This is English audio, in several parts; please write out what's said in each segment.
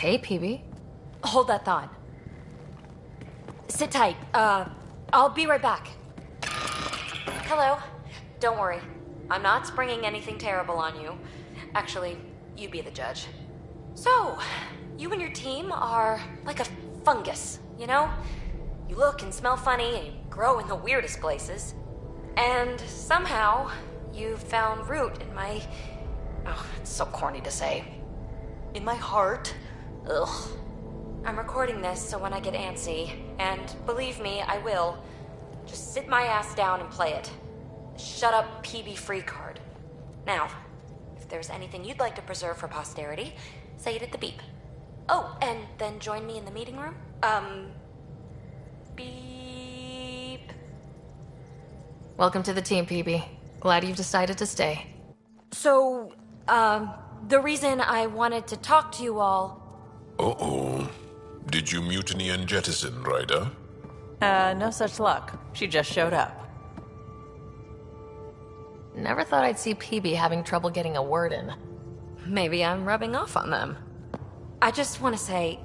Hey, PB. Hold that thought. Sit tight. I'll be right back. Hello. Don't worry. I'm not springing anything terrible on you. Actually, you be the judge. So, you and your team are like a fungus, you know? You look and smell funny and you grow in the weirdest places. And somehow, you found root in my... Oh, it's so corny to say. In my heart. Ugh. I'm recording this so when I get antsy, and believe me, I will, just sit my ass down and play it. Shut up, PB free card. Now, if there's anything you'd like to preserve for posterity, say it at the beep. Oh, and then join me in the meeting room? Beep. Welcome to the team, PB. Glad you've decided to stay. So, the reason I wanted to talk to you all... Uh-oh. Did you mutiny and jettison, Ryder? No such luck. She just showed up. Never thought I'd see PB having trouble getting a word in. Maybe I'm rubbing off on them. I just want to say,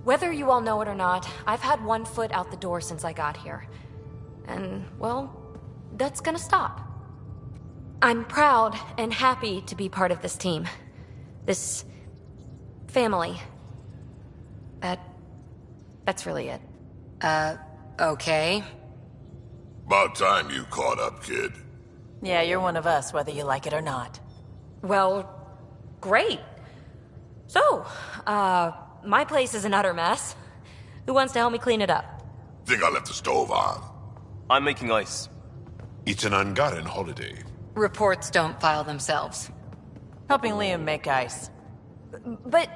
whether you all know it or not, I've had one foot out the door since I got here. And, well, that's gonna stop. I'm proud and happy to be part of this team. This... family. That's really it. Okay. About time you caught up, kid. Yeah, you're one of us, whether you like it or not. Well, great. So, my place is an utter mess. Who wants to help me clean it up? Think I left the stove on. I'm making ice. It's an ungotten holiday. Reports don't file themselves. Helping Liam make ice. But...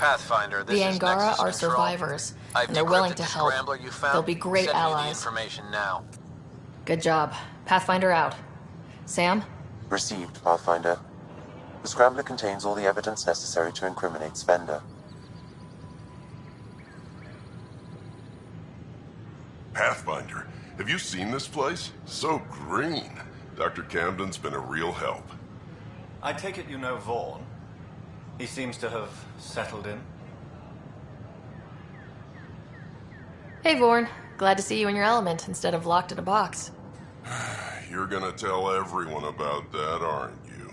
Pathfinder, this The is Angara Nexus are Control. survivors, I've and they're willing decrypted to the help. scrambler you They'll found. be great Sending you the allies. information now. Good job. Pathfinder out. Sam? Received, Pathfinder. The scrambler contains all the evidence necessary to incriminate Spender. Pathfinder, have you seen this place? So green. Dr. Camden's been a real help. I take it you know Vaughn. He seems to have settled in. Hey, Vorn. Glad to see you in your element instead of locked in a box. You're gonna tell everyone about that, aren't you?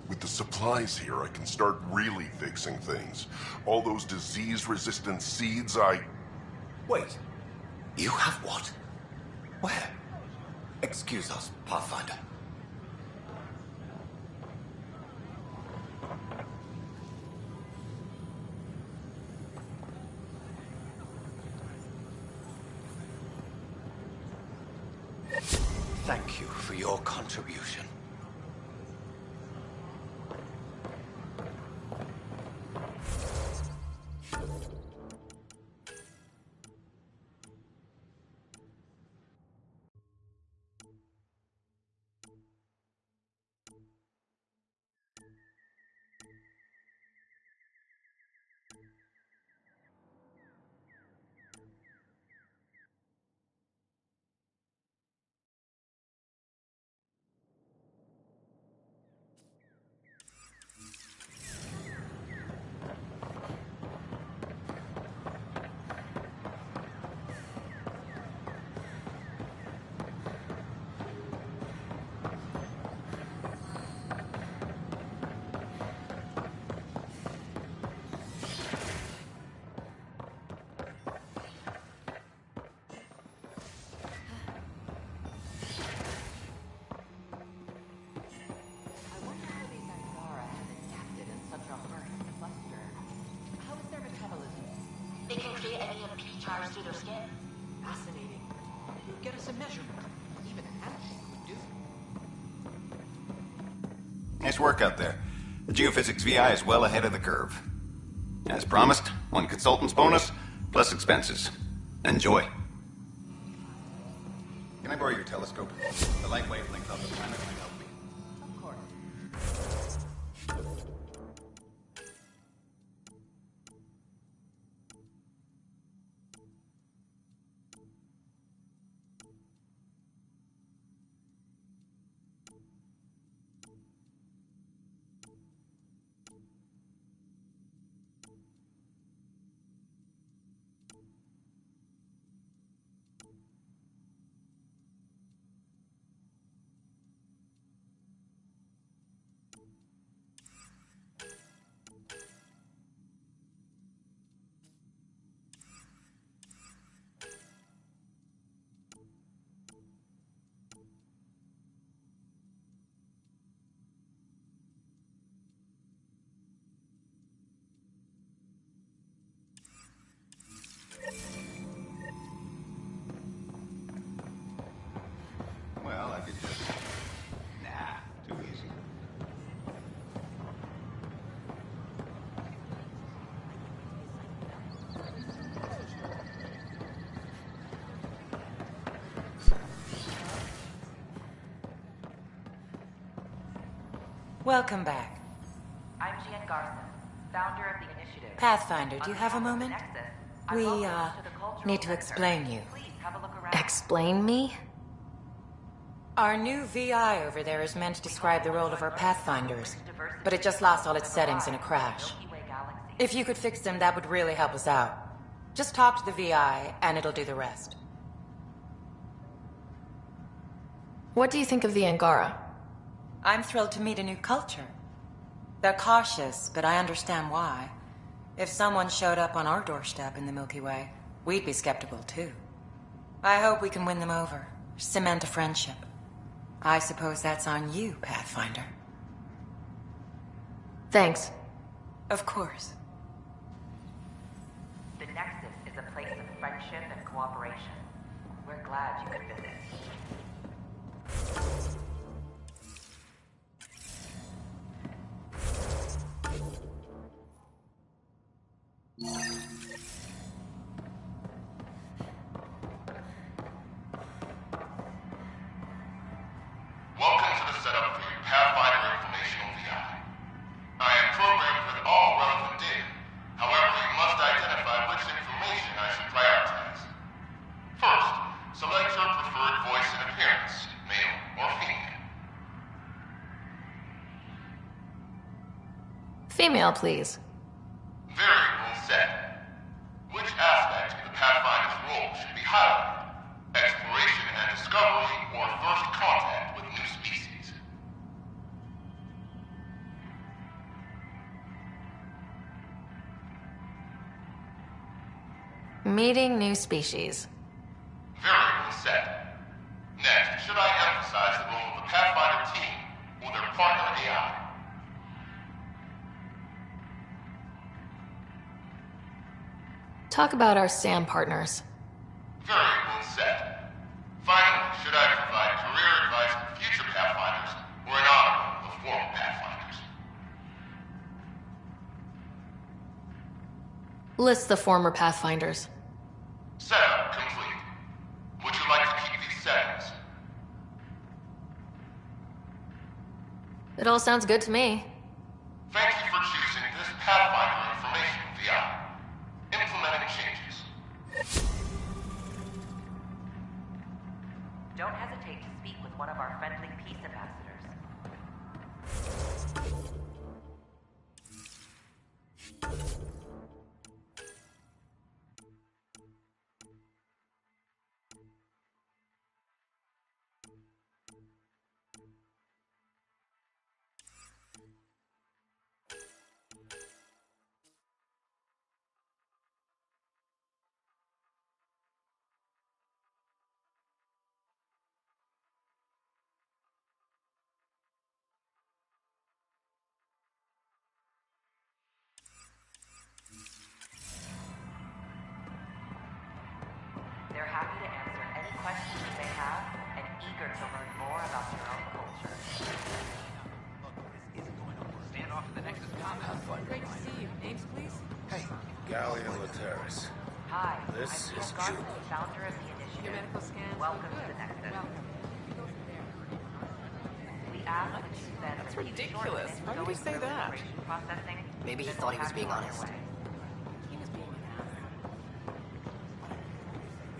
With the supplies here, I can start really fixing things. All those disease-resistant seeds Wait. You have what? Where? Excuse us, Pathfinder. Thank you for your contribution. They can create any EMP charge through their skin. Fascinating. Get us a measurement. Even an handshake would do. Nice work out there. The geophysics VI is well ahead of the curve. As promised, one consultant's bonus, plus expenses. Enjoy. Can I borrow your telescope? The light wavelength of the planet might help me. Of course. Welcome back. I'm Gian Garson, founder of the initiative. Pathfinder, do you have a moment? We, need to explain you. Please have a look around. Explain me? Our new VI over there is meant to describe the role of our Pathfinders, but it just lost all its settings in a crash. If you could fix them, that would really help us out. Just talk to the VI, and it'll do the rest. What do you think of the Angara? I'm thrilled to meet a new culture. They're cautious, but I understand why. If someone showed up on our doorstep in the Milky Way, we'd be skeptical too. I hope we can win them over, cement a friendship. I suppose that's on you, Pathfinder. Thanks. Of course. The Nexus is a place of friendship and cooperation. We're glad you could visit. Welcome to the setup for your Pathfinder Informational VI. I am programmed with all relevant data. However, you must identify which information I should prioritize. First, select your preferred voice and appearance, male or female. Female, please. Variable set. Which aspect of the Pathfinder's role should be highlighted? Exploration and discovery or first contact with new species? Meeting new species. Variable set. Next, should I emphasize the role of the Pathfinder team or their partner AI? Talk about our SAM partners. Variable set. Finally, should I provide career advice for future Pathfinders or an honor of former Pathfinders? List the former Pathfinders. Setup complete. Would you like to keep these settings? It all sounds good to me. Thank you for choosing this Pathfinder Informational VI. Implementing changes. Don't hesitate to speak with one of our friendly peace ambassadors. They're happy to answer any questions you may have and eager to learn more about your own culture. Stand off to the Nexus compound. Great to see you. Names, please? Hey, Galleon Lateris. Hi, This I'm is Jen Garson, Juno. founder of the initiative. Your medical scans. Welcome to the Nexus. We ask that you spend That's a few short ridiculous. minutes Why would he going say through that? immigration processing. Maybe he Then thought he we'll was have being you on your honest. way. He was being an ass.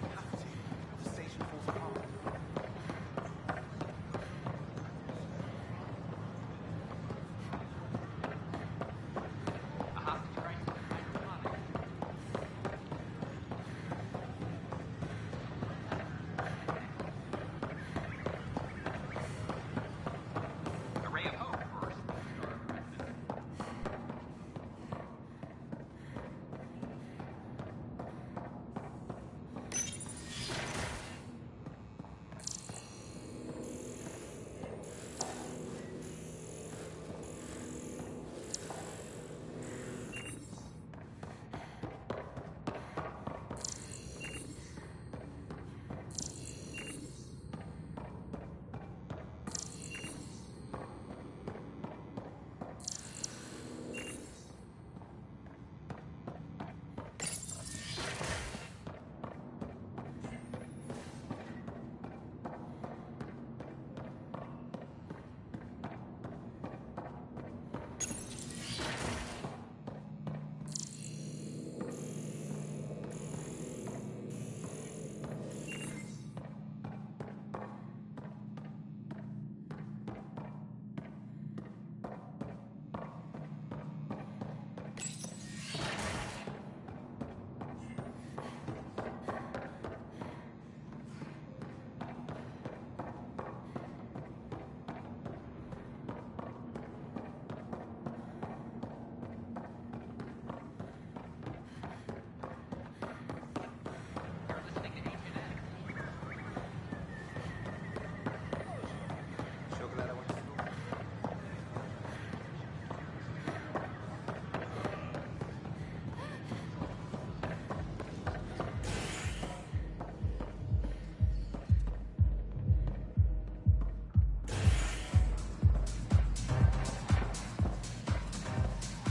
A hostage crisis. A ray of hope first.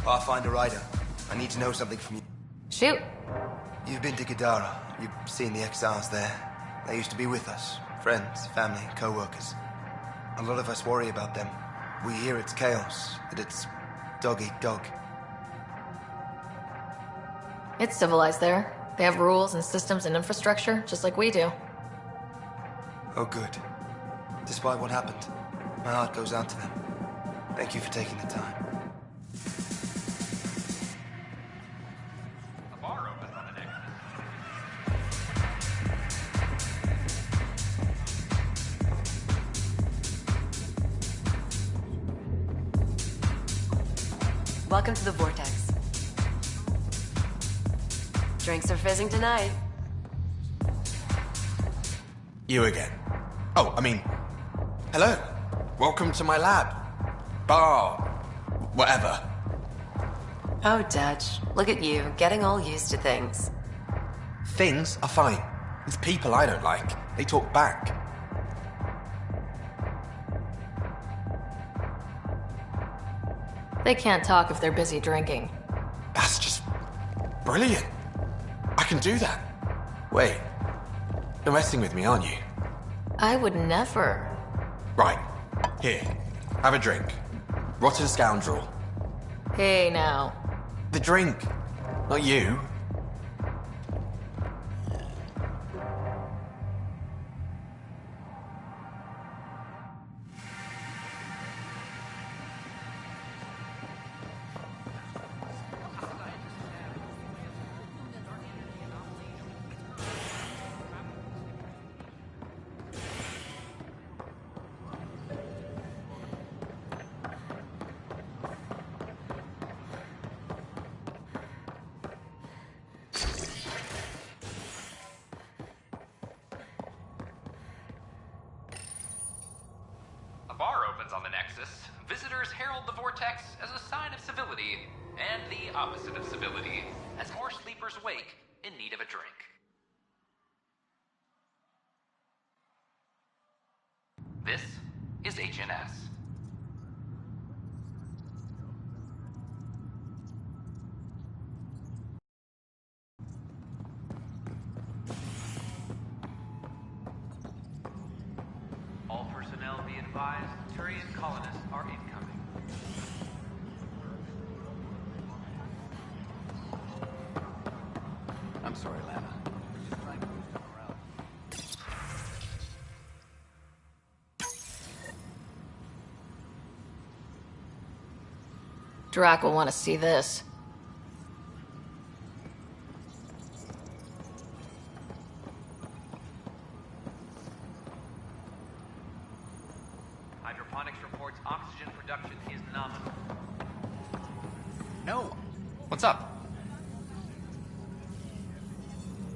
Pathfinder Ryder, I need to know something from you. Shoot. You've been to Gadara. You've seen the exiles there. They used to be with us. Friends, family, co-workers. A lot of us worry about them. We hear it's chaos, that it's dog eat dog. It's civilized there. They have rules and systems and infrastructure, just like we do. Oh, good. Despite what happened, my heart goes out to them. Thank you for taking the time. A bar opens on the next. Welcome to the Vortex. Drinks are fizzing tonight. You again. Oh, I mean, hello. Welcome to my lab. Bar. Whatever. Oh, Dutch. Look at you, getting all used to things. Things are fine. It's people I don't like. They talk back. They can't talk if they're busy drinking. That's just brilliant. I can do that. Wait. You're messing with me, aren't you? I would never. Right. Here. Have a drink. Rotten scoundrel. Hey, now. The drink. Not you. A bar opens on the Nexus. Visitors herald the vortex as a sign of civility, and the opposite of civility, as more sleepers wake in need of a drink. This is HNS. All personnel be advised, Turian colonists are incoming. I'm sorry, Lana. Drac will want to see this. Hydroponics reports oxygen production is nominal. No. What's up?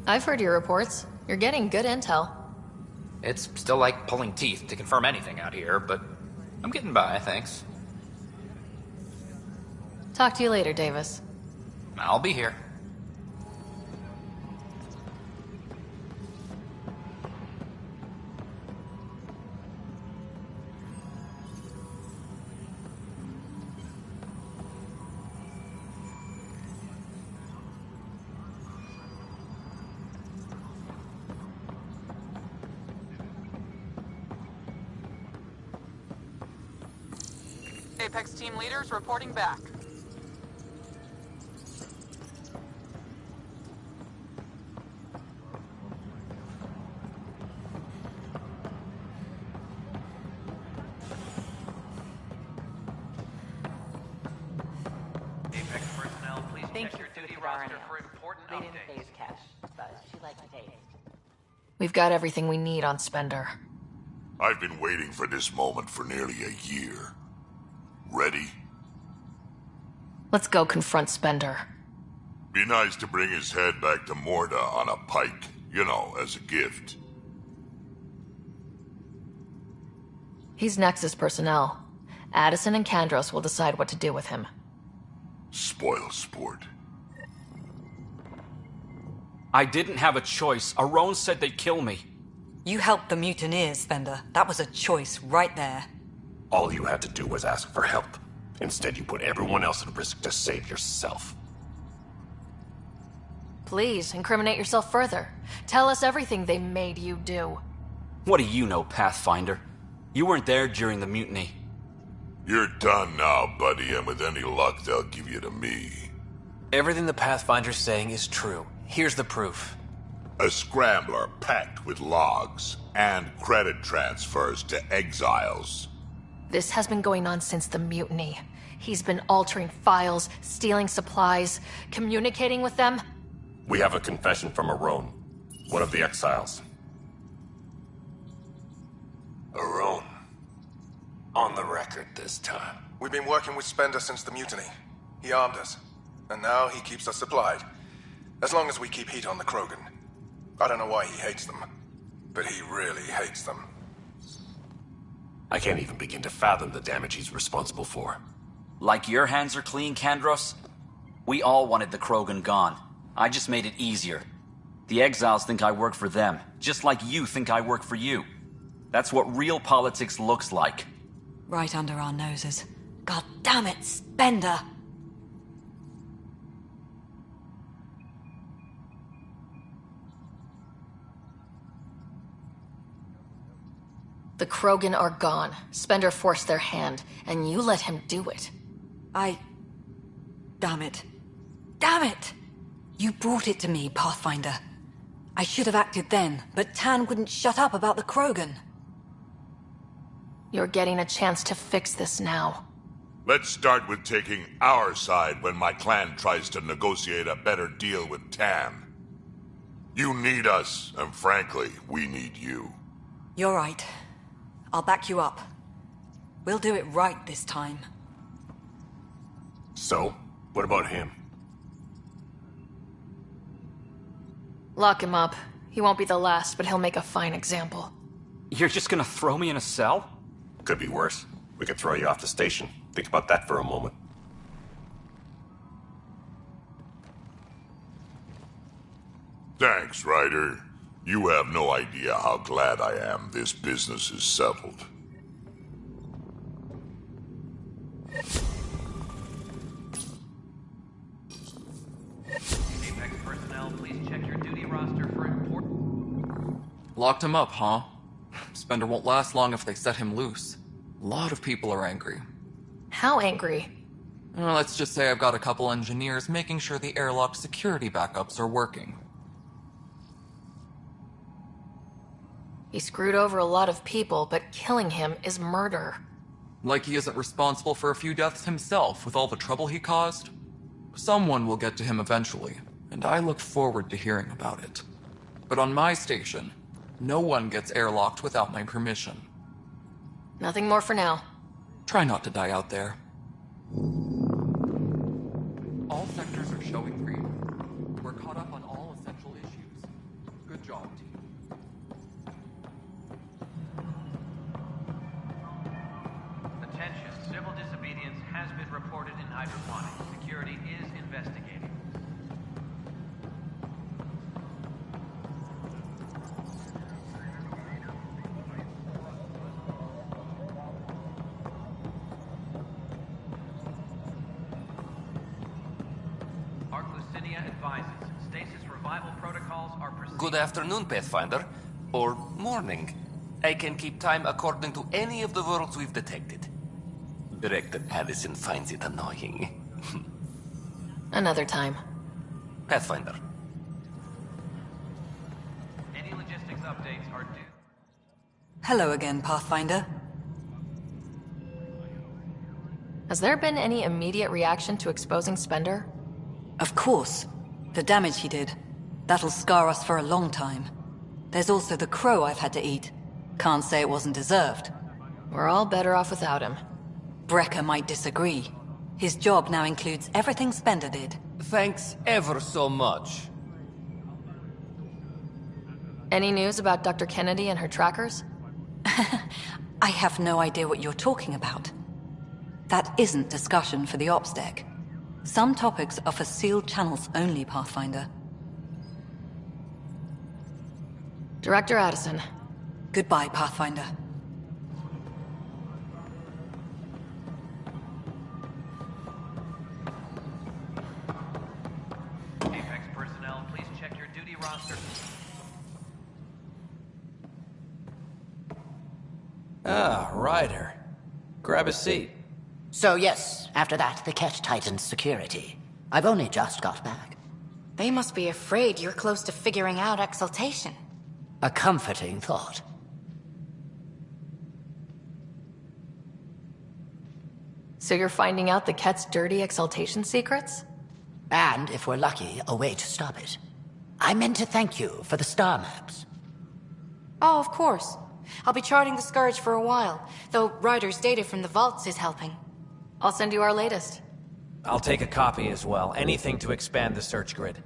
I've heard your reports. You're getting good intel. It's still like pulling teeth to confirm anything out here, but I'm getting by, thanks. Talk to you later, Davis. I'll be here. Apex team leaders reporting back. Apex personnel, please Thank check you your for duty the roster RNL. for important They didn't updates. phase Cash, but she liked taste. We've got everything we need on Spender. I've been waiting for this moment for nearly a year. Ready? Let's go confront Spender. Be nice to bring his head back to Morda on a pike, you know, as a gift. He's Nexus personnel. Addison and Kandros will decide what to do with him. Spoil sport. I didn't have a choice. Aron said they'd kill me. You helped the mutineers, Spender. That was a choice right there. All you had to do was ask for help. Instead, you put everyone else at risk to save yourself. Please, incriminate yourself further. Tell us everything they made you do. What do you know, Pathfinder? You weren't there during the mutiny. You're done now, buddy, and with any luck, they'll give you to me. Everything the Pathfinder's saying is true. Here's the proof. A scrambler packed with logs and credit transfers to exiles. This has been going on since the mutiny. He's been altering files, stealing supplies, communicating with them. We have a confession from Aron, one of the exiles. Aron. On the record this time. We've been working with Spender since the mutiny. He armed us, and now he keeps us supplied. As long as we keep heat on the Krogan. I don't know why he hates them, but he really hates them. I can't even begin to fathom the damage he's responsible for. Like your hands are clean, Kandros? We all wanted the Krogan gone. I just made it easier. The exiles think I work for them, just like you think I work for you. That's what real politics looks like. Right under our noses. God damn it, Spender! The Krogan are gone. Spender forced their hand, and you let him do it. Damn it. Damn it! You brought it to me, Pathfinder. I should have acted then, but Tan wouldn't shut up about the Krogan. You're getting a chance to fix this now. Let's start with taking our side when my clan tries to negotiate a better deal with Tan. You need us, and frankly, we need you. You're right. I'll back you up. We'll do it right this time. So, what about him? Lock him up. He won't be the last, but he'll make a fine example. You're just gonna throw me in a cell? Could be worse. We could throw you off the station. Think about that for a moment. Thanks, Ryder. You have no idea how glad I am this business is settled. Apex personnel, please check your duty roster for important... Locked him up, huh? Spender won't last long if they set him loose. A lot of people are angry. How angry? Let's just say I've got a couple engineers making sure the airlock security backups are working. He screwed over a lot of people, but killing him is murder. Like he isn't responsible for a few deaths himself with all the trouble he caused? Someone will get to him eventually, and I look forward to hearing about it. But on my station, no one gets airlocked without my permission. Nothing more for now. Try not to die out there. All sectors are showing green. We're caught up on all essential issues. Good job, team. Attention, civil disobedience has been reported in hydroponics. Security is investigating. Good afternoon, Pathfinder. Or morning. I can keep time according to any of the worlds we've detected. Director Addison finds it annoying. Another time. Pathfinder. Any logistics updates are due. Hello again, Pathfinder. Has there been any immediate reaction to exposing Spender? Of course. The damage he did. That'll scar us for a long time. There's also the crow I've had to eat. Can't say it wasn't deserved. We're all better off without him. Brecker might disagree. His job now includes everything Spender did. Thanks ever so much. Any news about Dr. Kennedy and her trackers? I have no idea what you're talking about. That isn't discussion for the ops deck. Some topics are for sealed channels only, Pathfinder. Director Addison. Goodbye, Pathfinder. Ah, Ryder. Grab a seat. So yes, after that, the Ket tightened security. I've only just got back. They must be afraid you're close to figuring out exaltation. A comforting thought. So you're finding out the Ket's dirty exaltation secrets? And, if we're lucky, a way to stop it. I meant to thank you for the star maps. Oh, of course. I'll be charting the Scourge for a while, though Ryder's data from the vaults is helping. I'll send you our latest. I'll take a copy as well. Anything to expand the search grid.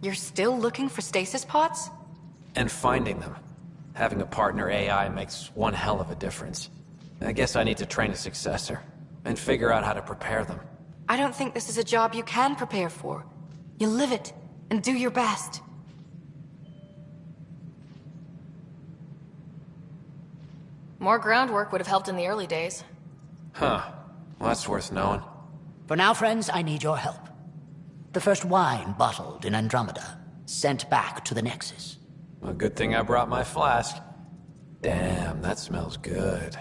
You're still looking for stasis pods? And finding them. Having a partner AI makes one hell of a difference. I guess I need to train a successor, and figure out how to prepare them. I don't think this is a job you can prepare for. You live it, and do your best. More groundwork would have helped in the early days. Huh. Well, that's worth knowing. For now, friends, I need your help. The first wine bottled in Andromeda, sent back to the Nexus. A good thing I brought my flask. Damn, that smells good.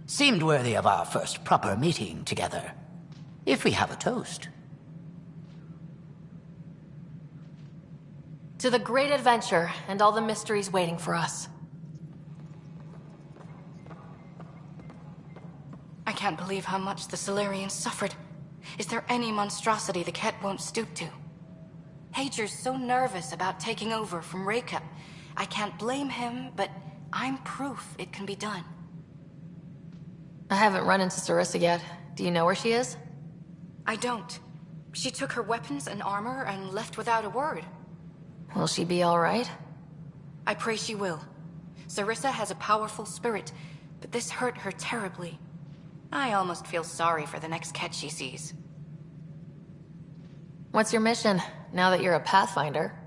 Seemed worthy of our first proper meeting together. If we have a toast. To the great adventure and all the mysteries waiting for us. I can't believe how much the Solarians suffered. Is there any monstrosity the Ket won't stoop to? Hager's so nervous about taking over from Reka. I can't blame him, but I'm proof it can be done. I haven't run into Sarissa yet. Do you know where she is? I don't. She took her weapons and armor and left without a word. Will she be all right? I pray she will. Sarissa has a powerful spirit, but this hurt her terribly. I almost feel sorry for the next Ket she sees. What's your mission, now that you're a Pathfinder?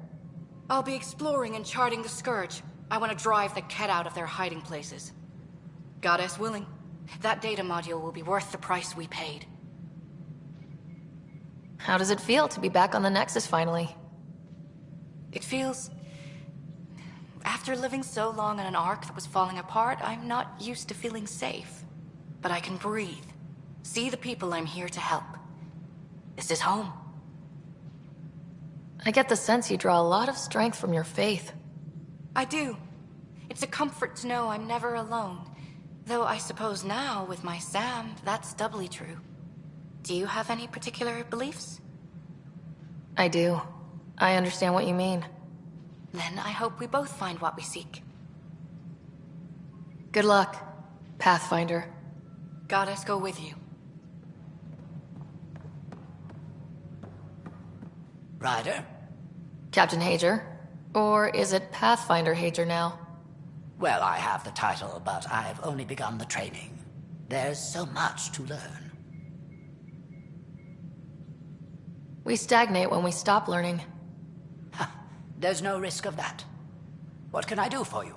I'll be exploring and charting the Scourge. I want to drive the Ket out of their hiding places. Goddess willing, that data module will be worth the price we paid. How does it feel to be back on the Nexus finally? It feels... After living so long on an ark that was falling apart, I'm not used to feeling safe. But I can breathe. See the people I'm here to help. This is home. I get the sense you draw a lot of strength from your faith. I do. It's a comfort to know I'm never alone. Though I suppose now, with my Sam, that's doubly true. Do you have any particular beliefs? I do. I understand what you mean. Then I hope we both find what we seek. Good luck, Pathfinder. Goddess go with you. Ryder? Captain Hager? Or is it Pathfinder Hager now? Well, I have the title, but I've only begun the training. There's so much to learn. We stagnate when we stop learning. There's no risk of that. What can I do for you?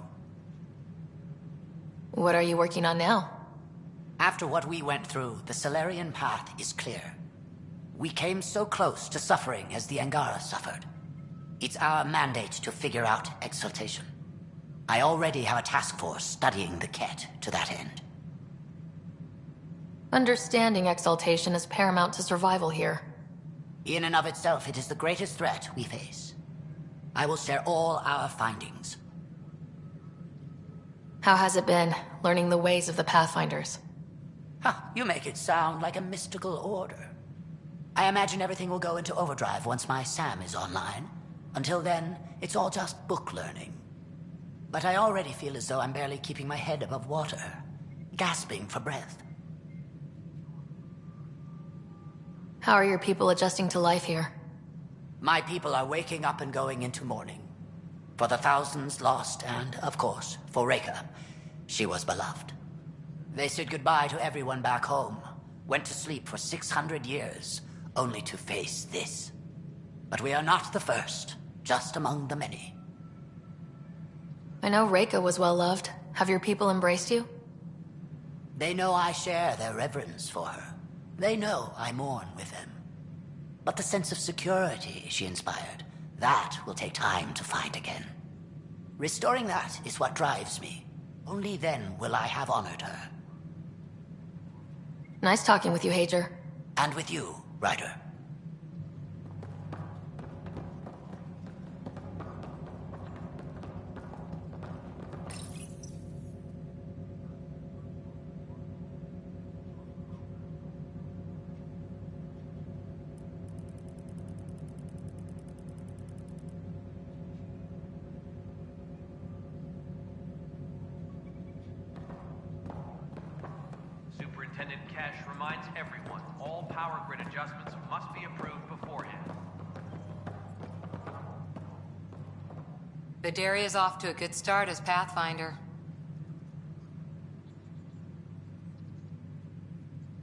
What are you working on now? After what we went through, the Solarian path is clear. We came so close to suffering as the Angara suffered. It's our mandate to figure out exaltation. I already have a task force studying the Ket to that end. Understanding exaltation is paramount to survival here. In and of itself, it is the greatest threat we face. I will share all our findings. How has it been, learning the ways of the Pathfinders? You make it sound like a mystical order. I imagine everything will go into overdrive once my Sam is online. Until then, it's all just book learning. But I already feel as though I'm barely keeping my head above water, gasping for breath. How are your people adjusting to life here? My people are waking up and going into mourning. For the thousands lost and, of course, for Reka. She was beloved. They said goodbye to everyone back home, went to sleep for 600 years, only to face this. But we are not the first, just among the many. I know Reka was well loved. Have your people embraced you? They know I share their reverence for her. They know I mourn with them. But the sense of security she inspired, that will take time to find again. Restoring that is what drives me. Only then will I have honored her. Nice talking with you, Hager. And with you, Ryder. Superintendent Cash reminds everyone, all power grid adjustments must be approved beforehand. Vidaria's off to a good start as Pathfinder.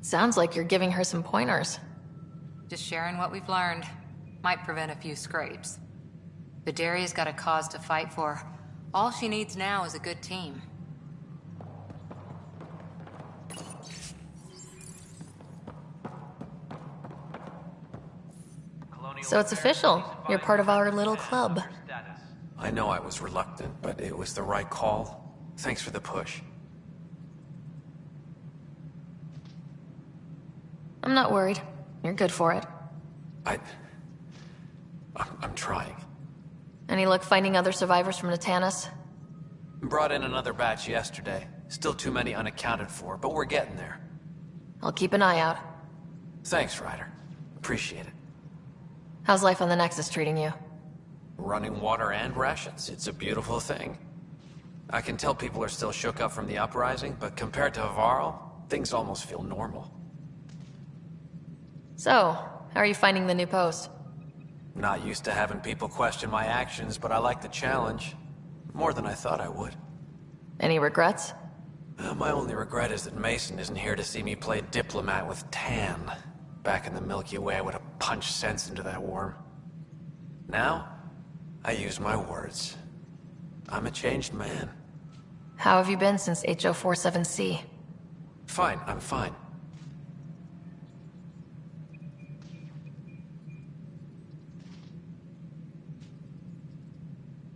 Sounds like you're giving her some pointers. Just sharing what we've learned. Might prevent a few scrapes. Vidaria's got a cause to fight for. All she needs now is a good team. So it's official. You're part of our little club. I know I was reluctant, but it was the right call. Thanks for the push. I'm not worried. You're good for it. I'm trying. Any luck finding other survivors from Natanis? Brought in another batch yesterday. Still too many unaccounted for, but we're getting there. I'll keep an eye out. Thanks, Ryder. Appreciate it. How's life on the Nexus treating you? Running water and rations. It's a beautiful thing. I can tell people are still shook up from the uprising, but compared to Varl, things almost feel normal. So, how are you finding the new post? Not used to having people question my actions, but I like the challenge. More than I thought I would. Any regrets? My only regret is that Mason isn't here to see me play diplomat with Tan. Back in the Milky Way, I would have punched sense into that worm. Now, I use my words. I'm a changed man. How have you been since HO47C? Fine, I'm fine.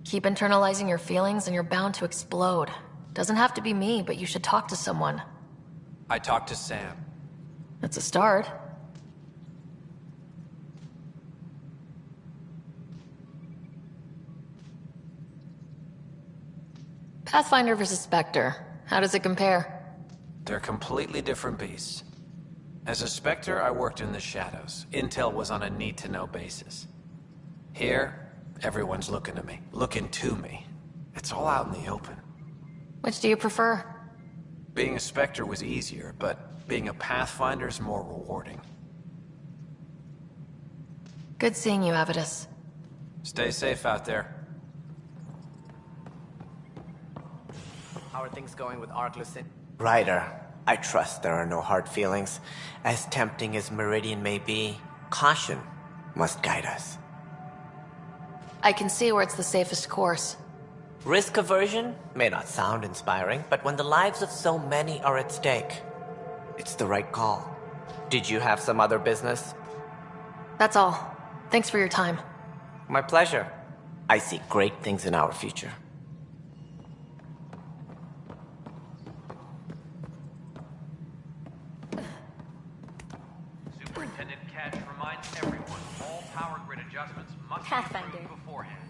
Keep internalizing your feelings and you're bound to explode. Doesn't have to be me, but you should talk to someone. I talked to Sam. That's a start. Pathfinder versus Spectre. How does it compare? They're completely different beasts. As a Spectre, I worked in the shadows. Intel was on a need-to-know basis. Here, everyone's looking at me, looking to me. It's all out in the open. Which do you prefer? Being a Spectre was easier, but being a Pathfinder's more rewarding. Good seeing you, Avidus. Stay safe out there. How are things going with Arclucin? Ryder, I trust there are no hard feelings. As tempting as Meridian may be, caution must guide us. I can see where it's the safest course. Risk aversion may not sound inspiring, but when the lives of so many are at stake, it's the right call. Did you have some other business? That's all. Thanks for your time. My pleasure. I see great things in our future. Superintendent Cash reminds everyone, all power grid adjustments must be approved beforehand.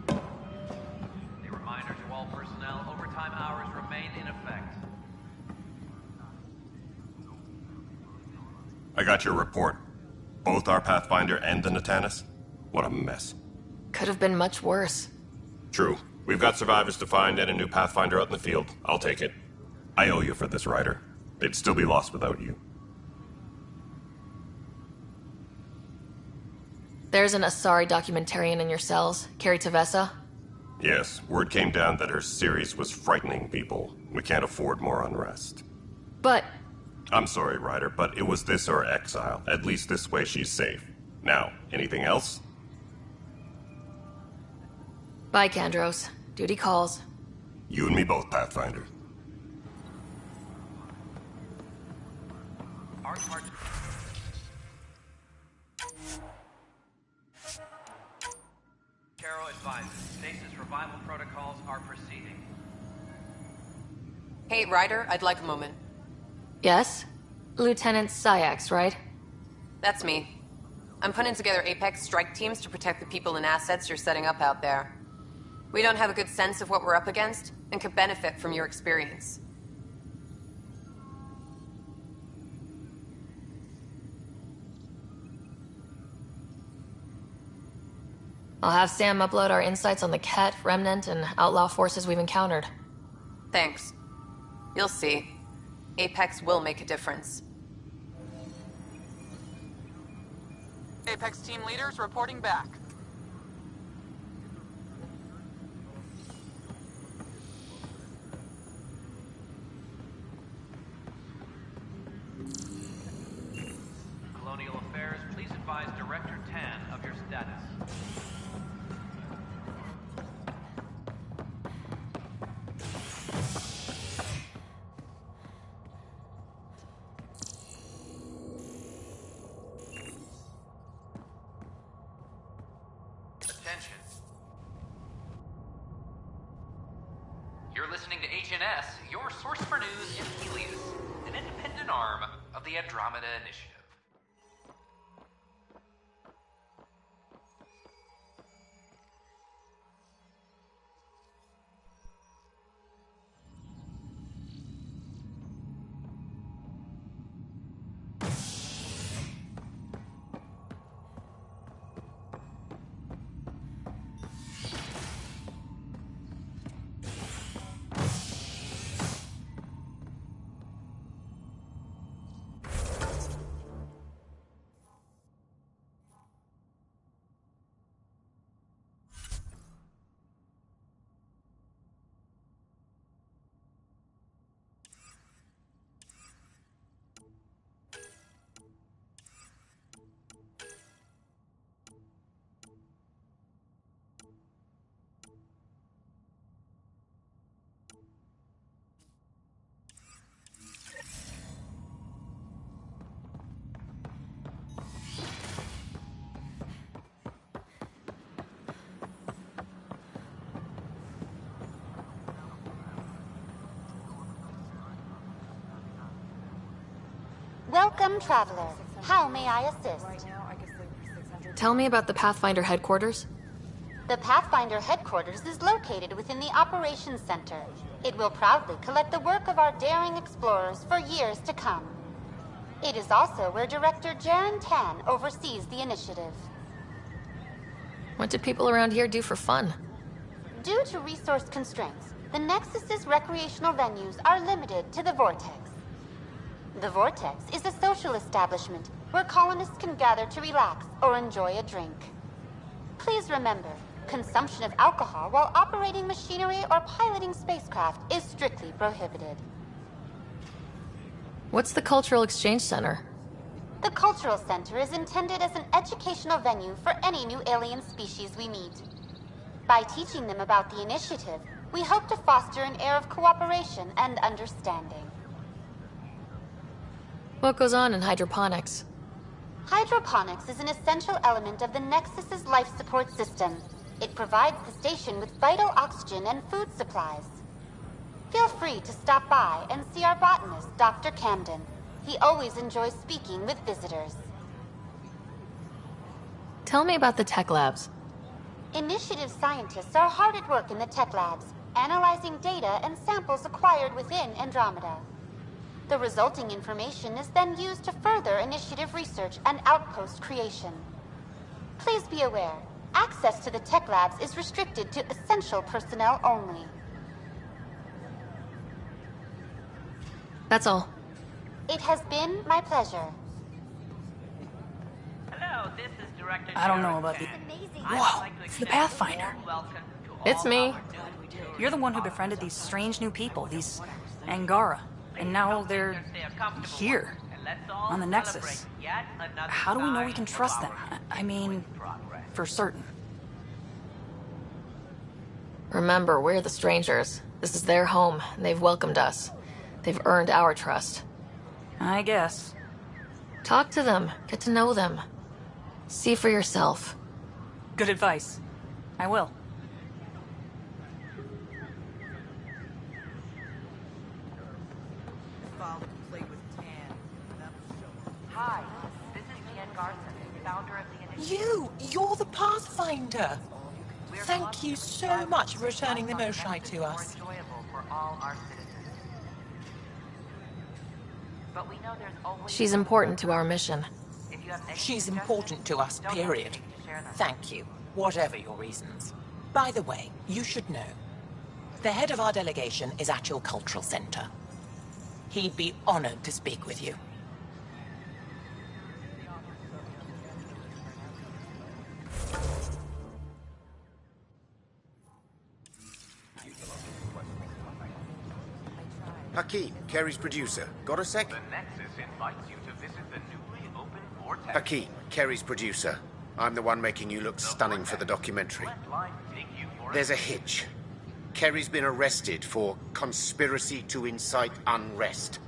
A reminder to all personnel, overtime hours remain in effect. I got your report. Both our Pathfinder and the Natanis? What a mess. Could have been much worse. True. We've got survivors to find and a new Pathfinder out in the field. I'll take it. I owe you for this, Ryder. They'd still be lost without you. There's an Asari documentarian in your cells, Carrie Tavessa. Yes, word came down that her series was frightening people. We can't afford more unrest. But I'm sorry, Ryder, but it was this or exile. At least this way she's safe. Now, anything else? bye, Kandros. Duty calls. You and me both, Pathfinder. Caro advises, stasis revival protocols are proceeding. Hey, Ryder, I'd like a moment. Yes? Lieutenant Syax, right? That's me. I'm putting together Apex strike teams to protect the people and assets you're setting up out there. We don't have a good sense of what we're up against, and could benefit from your experience. I'll have Sam upload our insights on the Ket, Remnant, and outlaw forces we've encountered. Thanks. You'll see. Apex will make a difference. Apex team leaders reporting back. Colonial Affairs, please advise Director Tan of your status. Attention. You're listening to HNS, your source for news in Helios, an independent arm of the Andromeda Initiative. Welcome, traveler. How may I assist? Tell me about the Pathfinder headquarters. The Pathfinder headquarters is located within the Operations Center. It will proudly collect the work of our daring explorers for years to come. It is also where Director Jaren Tan oversees the initiative. What do people around here do for fun? Due to resource constraints, the Nexus's recreational venues are limited to the Vortex. The Vortex is a social establishment where colonists can gather to relax or enjoy a drink. Please remember, consumption of alcohol while operating machinery or piloting spacecraft is strictly prohibited. What's the Cultural Exchange Center? The Cultural Center is intended as an educational venue for any new alien species we meet. By teaching them about the initiative, we hope to foster an air of cooperation and understanding. What goes on in hydroponics? Hydroponics is an essential element of the Nexus's life support system. It provides the station with vital oxygen and food supplies. Feel free to stop by and see our botanist, Dr. Camden. He always enjoys speaking with visitors. Tell me about the tech labs. Initiative scientists are hard at work in the tech labs, analyzing data and samples acquired within Andromeda. The resulting information is then used to further initiative research and outpost creation. Please be aware, access to the tech labs is restricted to essential personnel only. That's all. It has been my pleasure. Hello, this is Director I don't know about the... Whoa, it's the Pathfinder. It's me. You're the one who befriended these strange new people, these Angara. And now they're here, on the Nexus. How do we know we can trust them? I mean, for certain. Remember, we're the strangers. This is their home, and they've welcomed us. They've earned our trust. I guess. Talk to them. Get to know them. See for yourself. Good advice. I will. Hi, this is Jen Garson, founder of the initiative. You're the Pathfinder. Thank you so much for returning the Moshai to us. Enjoyable for all our citizens. But we know there's always... She's important to our mission. If you have any She's important to us, period. Thank you, whatever your reasons. By the way, you should know. The head of our delegation is at your cultural center. He'd be honored to speak with you. Hakeem, Kerry's producer. Got a sec? The Nexus invites you to visit the newly opened Vortex. Hakeem, Kerry's producer. I'm the one making you look stunning for the documentary. There's a hitch. Kerry's been arrested for conspiracy to incite unrest.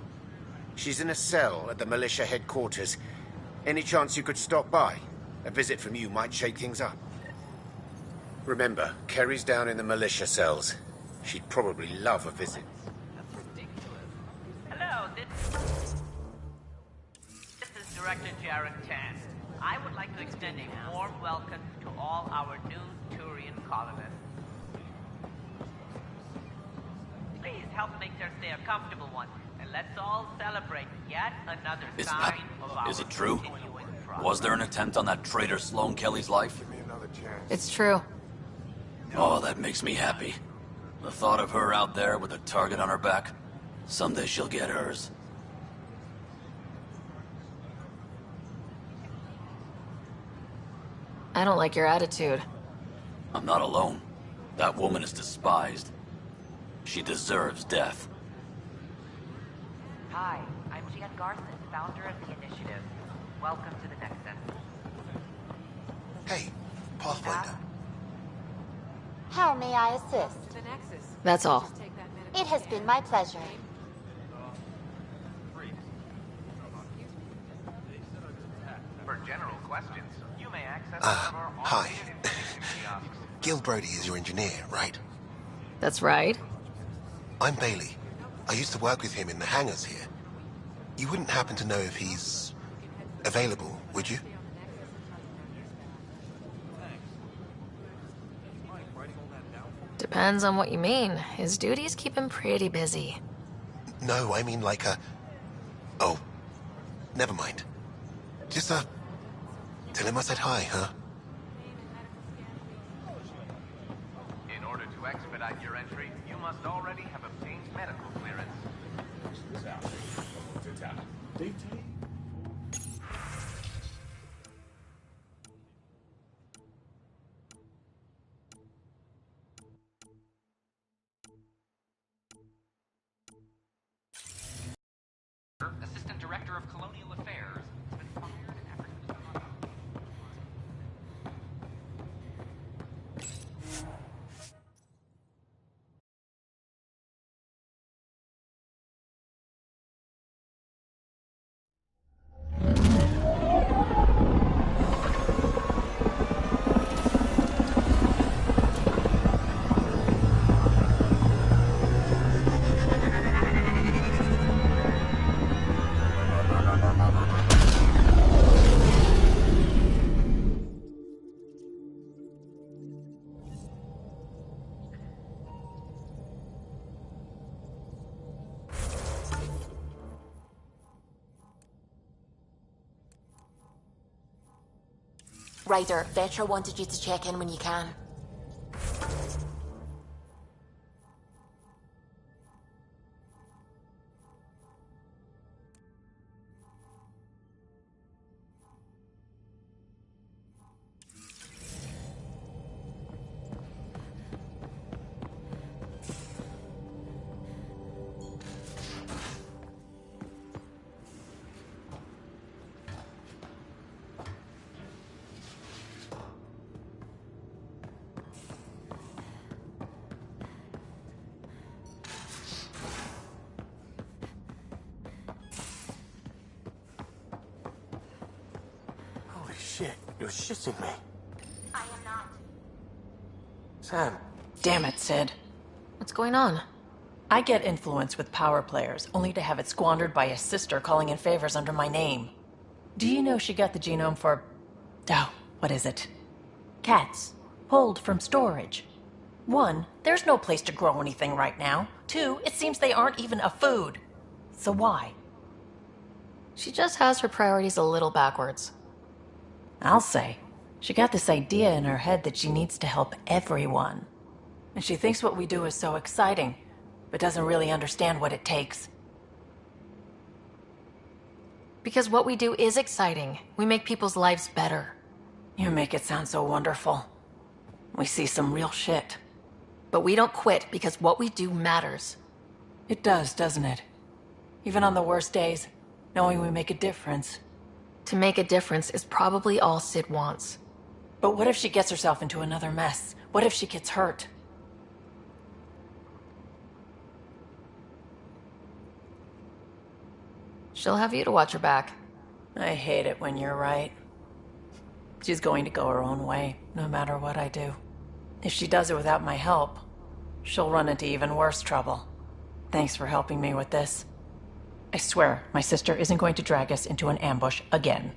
She's in a cell at the militia headquarters. Any chance you could stop by? A visit from you might shake things up. Remember, Kerry's down in the militia cells. She'd probably love a visit. Hello, this is Director Jared Tan. I would like to extend a warm welcome to all our new Turian colonists. Please help make their stay a comfortable one, and let's all celebrate yet another sign of our Is it true? continuing progress. Was there an attempt on that traitor Sloane Kelly's life? It's true. Oh, that makes me happy. The thought of her out there with a target on her back. Someday she'll get hers. I don't like your attitude. I'm not alone. That woman is despised. She deserves death. Hi, I'm Jen Garson, founder of the initiative. Welcome to the Nexus. Hey, Pathfinder. How may I assist? The Nexus. That's all. It has been my pleasure. For general questions, you may access one of our Hi. automated information kiosks. Gil Brody is your engineer, right? That's right. I'm Bailey. I used to work with him in the hangars here. You wouldn't happen to know if he's available, would you? Depends on what you mean. His duties keep him pretty busy. No, I mean like a... Oh, never mind. Just, tell him I said hi, huh? In order to expedite your entry, you must already have obtained medical clearance. Assistant Director of Colonial Affairs, has been fired in Africa. Ryder, Vetra wanted you to check in when you can. You're shitting me. I am not. Sam. Damn it, Sid. What's going on? I get influence with power players, only to have it squandered by a sister calling in favors under my name. Do you know she got the genome for... oh, what is it? Cats. Pulled from storage. 1, there's no place to grow anything right now. 2, it seems they aren't even a food. So why? She just has her priorities a little backwards. I'll say. She got this idea in her head that she needs to help everyone. And she thinks what we do is so exciting, but doesn't really understand what it takes. Because what we do is exciting. We make people's lives better. You make it sound so wonderful. We see some real shit. But we don't quit because what we do matters. It does, doesn't it? Even on the worst days, knowing we make a difference. To make a difference is probably all Sid wants. But what if she gets herself into another mess? What if she gets hurt? She'll have you to watch her back. I hate it when you're right. She's going to go her own way, no matter what I do. If she does it without my help, she'll run into even worse trouble. Thanks for helping me with this. I swear, my sister isn't going to drag us into an ambush again.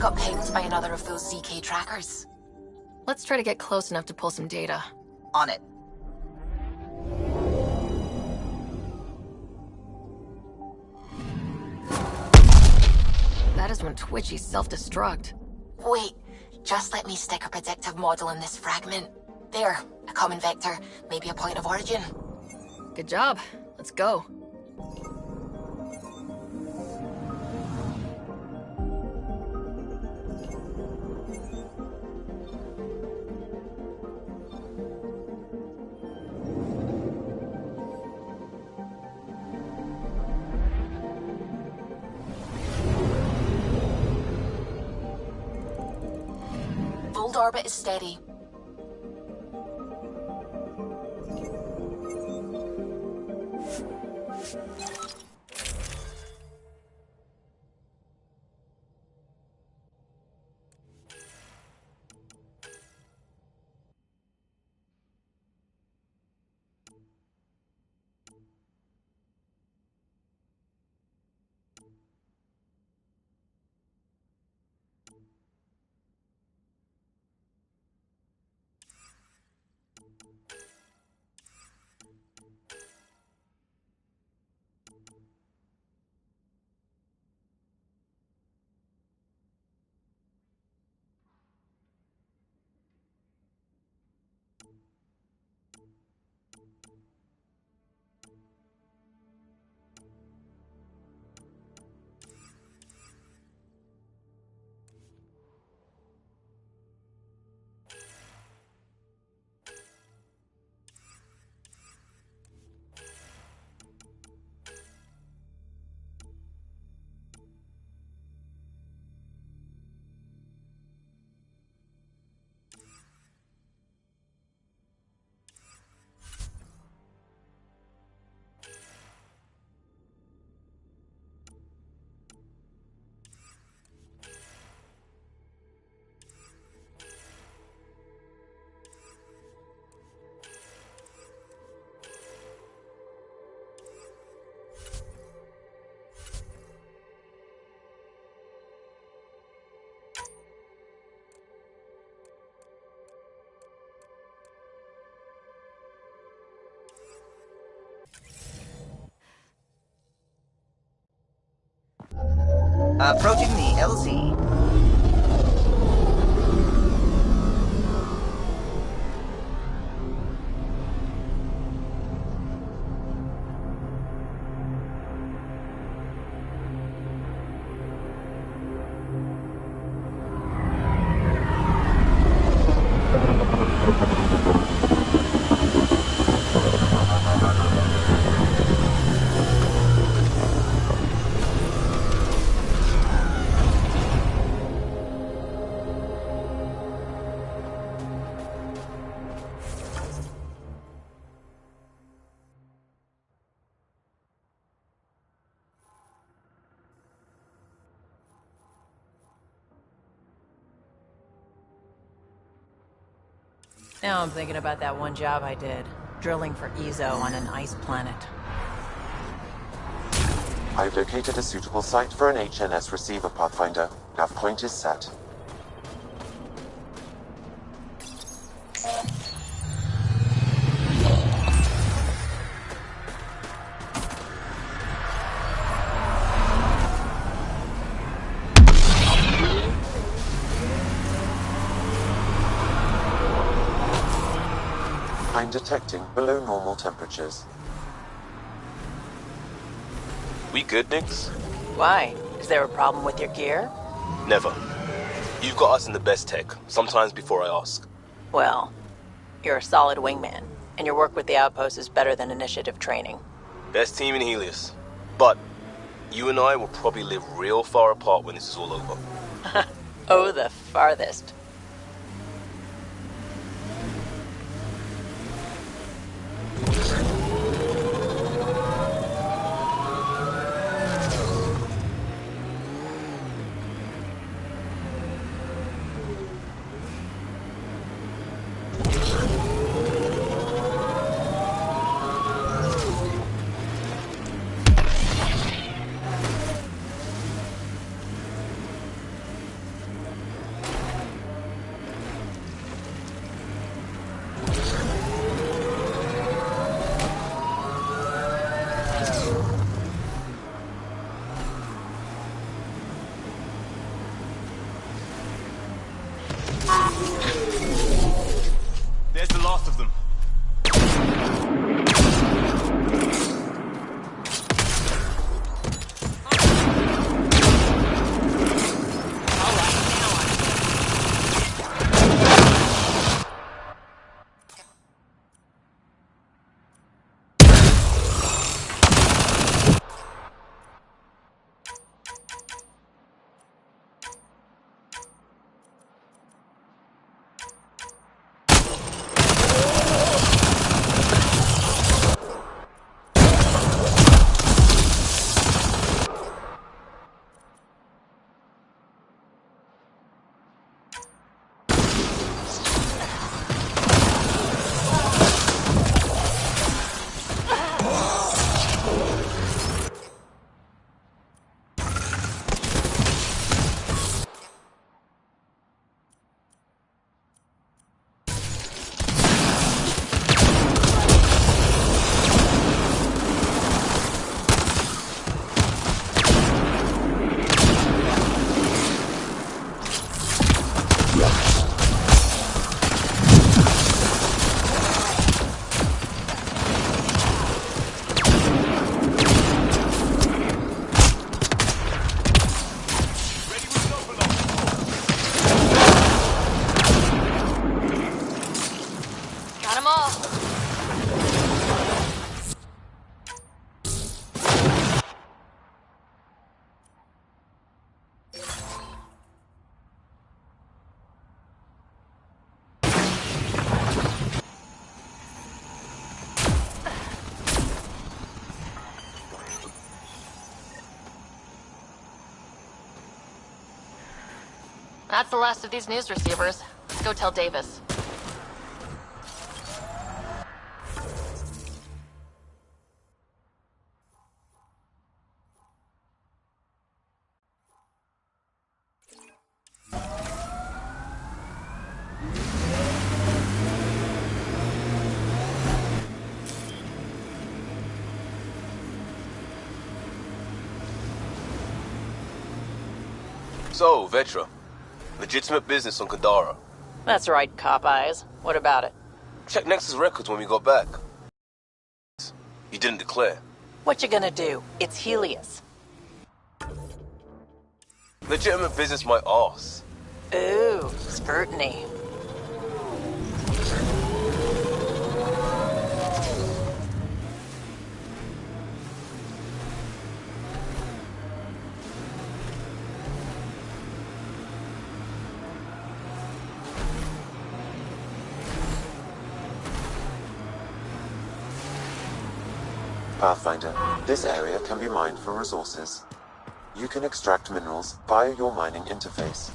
Got pinged by another of those ZK trackers. Let's try to get close enough to pull some data. On it. That is when Twitchies self-destruct. Wait, just let me stick a predictive model in this fragment. There, a common vector, maybe a point of origin. Good job. Let's go. Orbit is steady. Approaching the LZ. Now I'm thinking about that one job I did, drilling for Ezo on an ice planet. I've located a suitable site for an HNS receiver, Pathfinder. Nav point is set. I'm detecting below normal temperatures. We good, Nix? Why? Is there a problem with your gear? Never. You've got us in the best tech, sometimes before I ask. Well, you're a solid wingman, and your work with the outpost is better than initiative training. Best team in Helios. But you and I will probably live real far apart when this is all over. Oh, the farthest. There's the last of them. That's the last of these news receivers. Let's go tell Davis. So, Vetra, legitimate business on Kadara. That's right, Cop Eyes. What about it? Check Nexus records when we got back. You didn't declare. What you gonna do? It's Helios. Legitimate business my arse. Ooh, scrutiny. Pathfinder, this area can be mined for resources. You can extract minerals via your mining interface.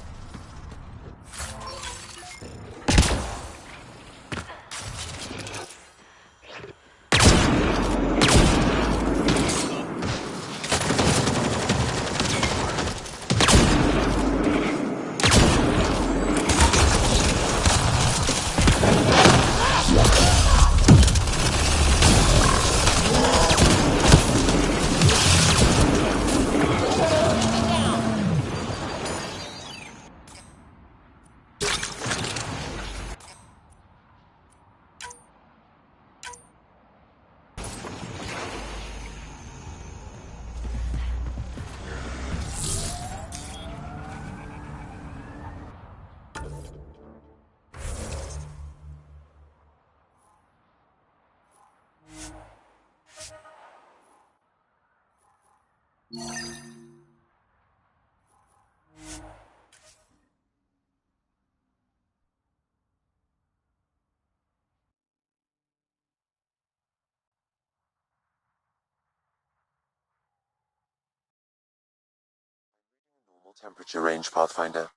Normal temperature range, Pathfinder.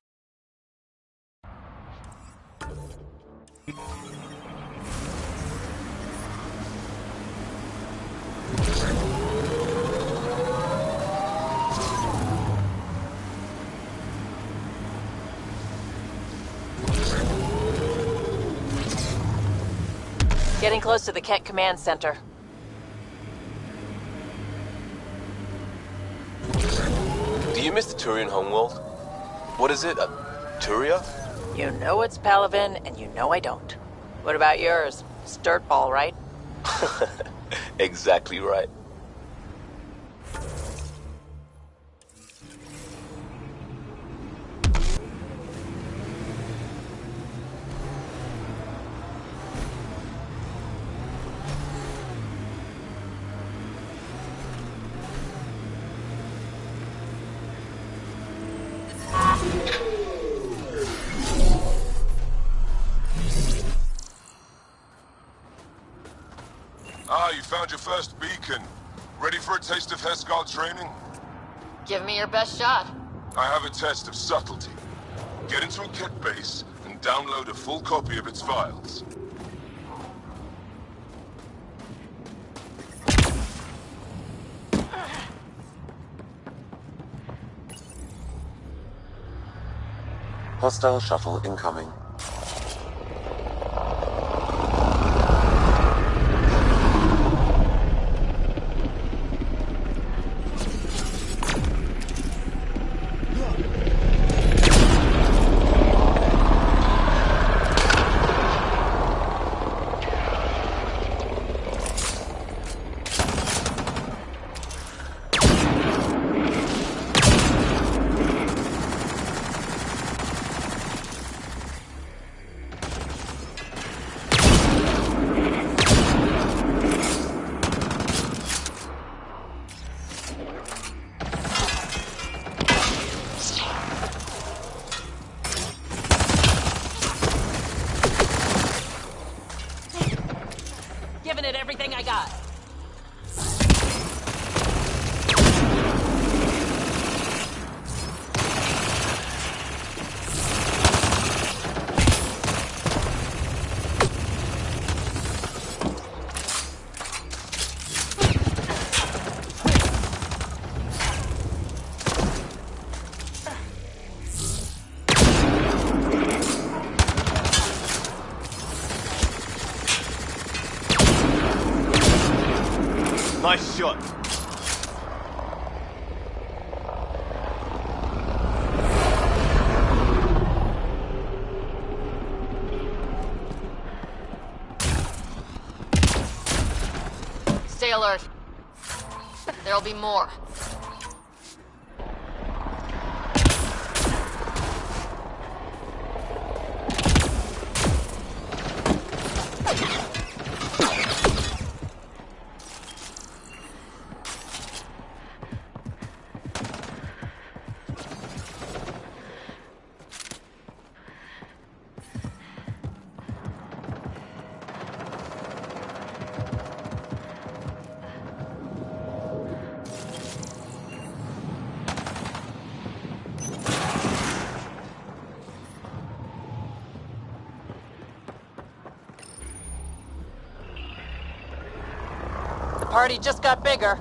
Getting close to the Ket Command Center. Do you miss the Turian homeworld? What is it? Turia? You know it's Palaven, and you know I don't. What about yours? It's dirtball, right? Exactly right. Ah, you found your first beacon. Ready for a taste of Hesgard training? Give me your best shot. I have a test of subtlety. Get into a Ket base and download a full copy of its files. Hostile shuttle incoming. Giving it everything I got. Nice shot. There'll be more. Party just got bigger.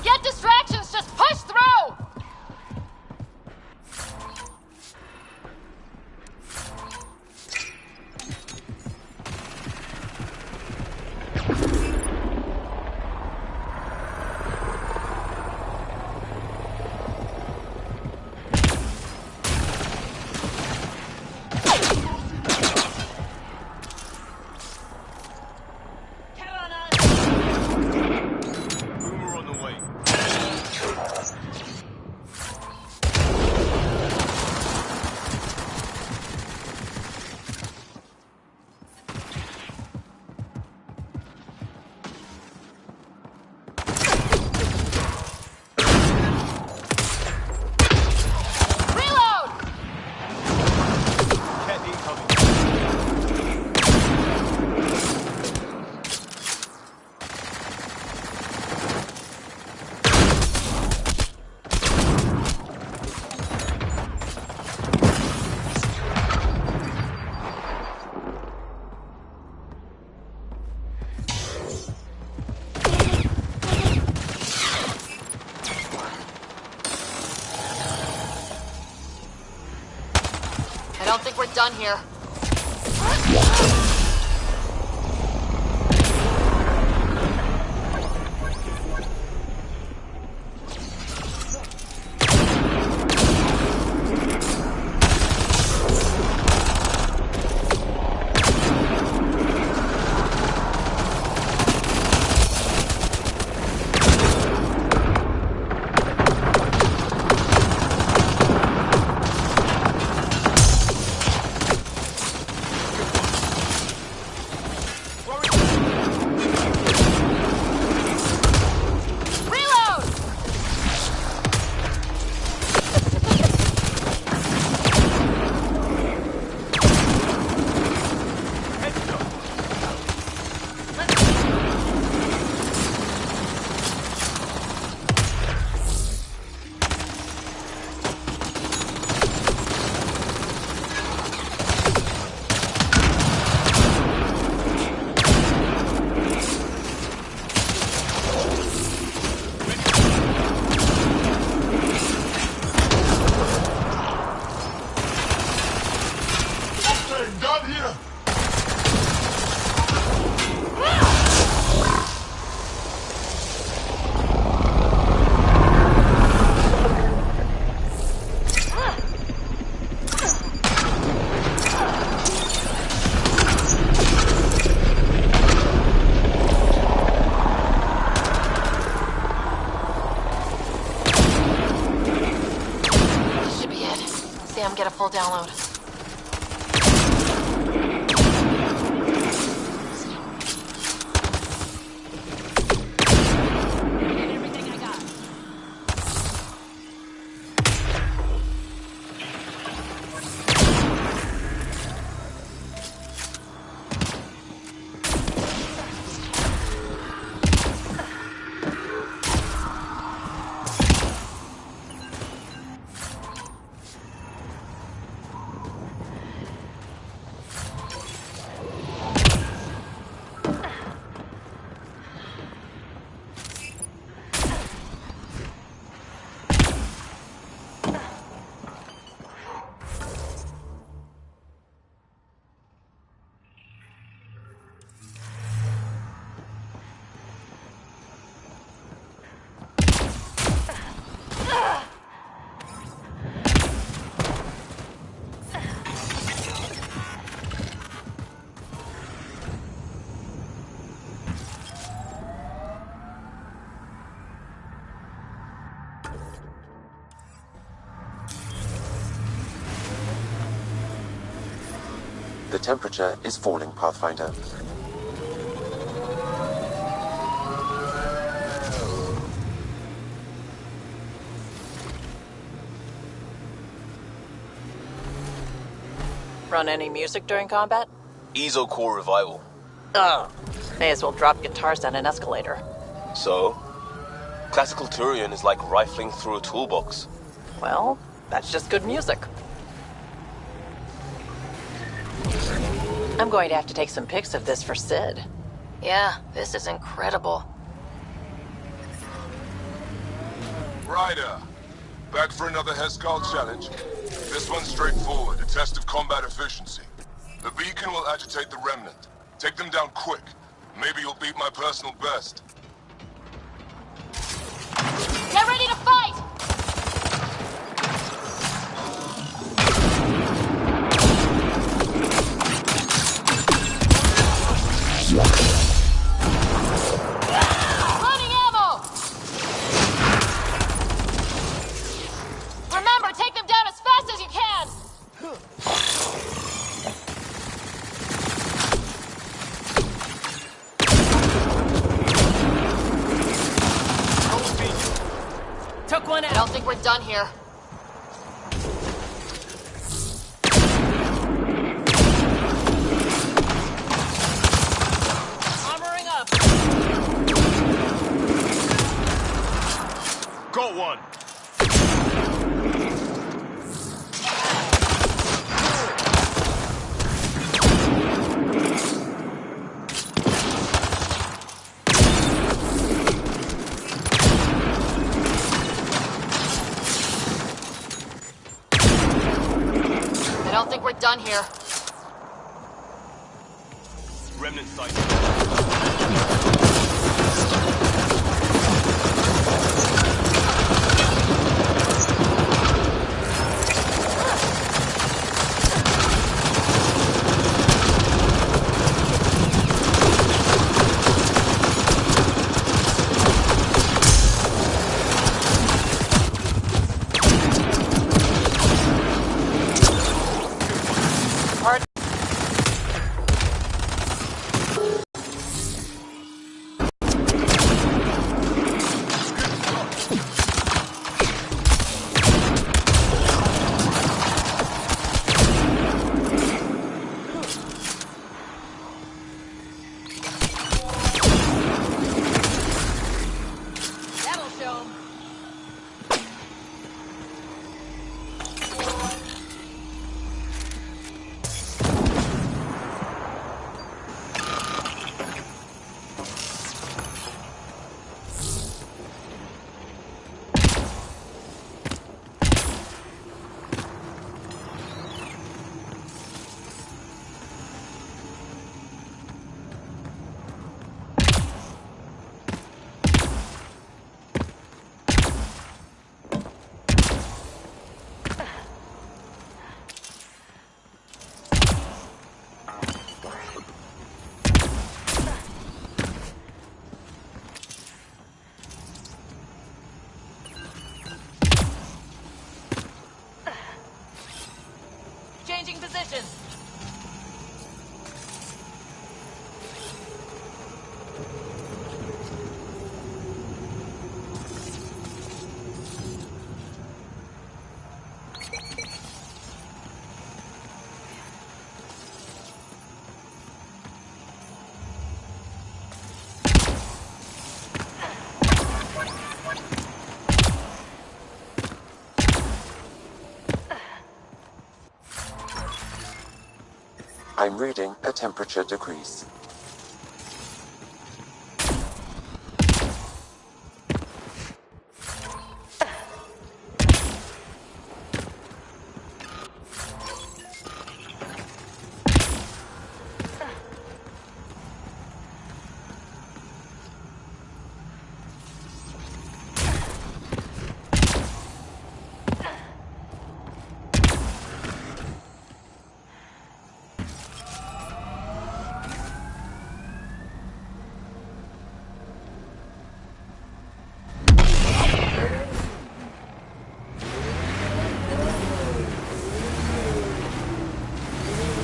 Forget distractions, just push through! I don't think we're done here. Sam get a full download. The temperature is falling, Pathfinder. Run any music during combat? ESO Core Revival. Oh, may as well drop guitars down an escalator. So? Classical Turian is like rifling through a toolbox. Well, that's just good music. I'm going to have to take some pics of this for Sid. Yeah, this is incredible. Ryder, back for another Heskal challenge? This one's straightforward, a test of combat efficiency. The beacon will agitate the remnant. Take them down quick. Maybe you'll beat my personal best. Get ready to fight! Running ammo! Remember, take them down as fast as you can! Took one out. I don't think we're done here. Armoring up. Got one! I don't think we're done here. Remnant site. Changing positions. I'm reading a temperature decrease.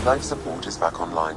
Life support is back online.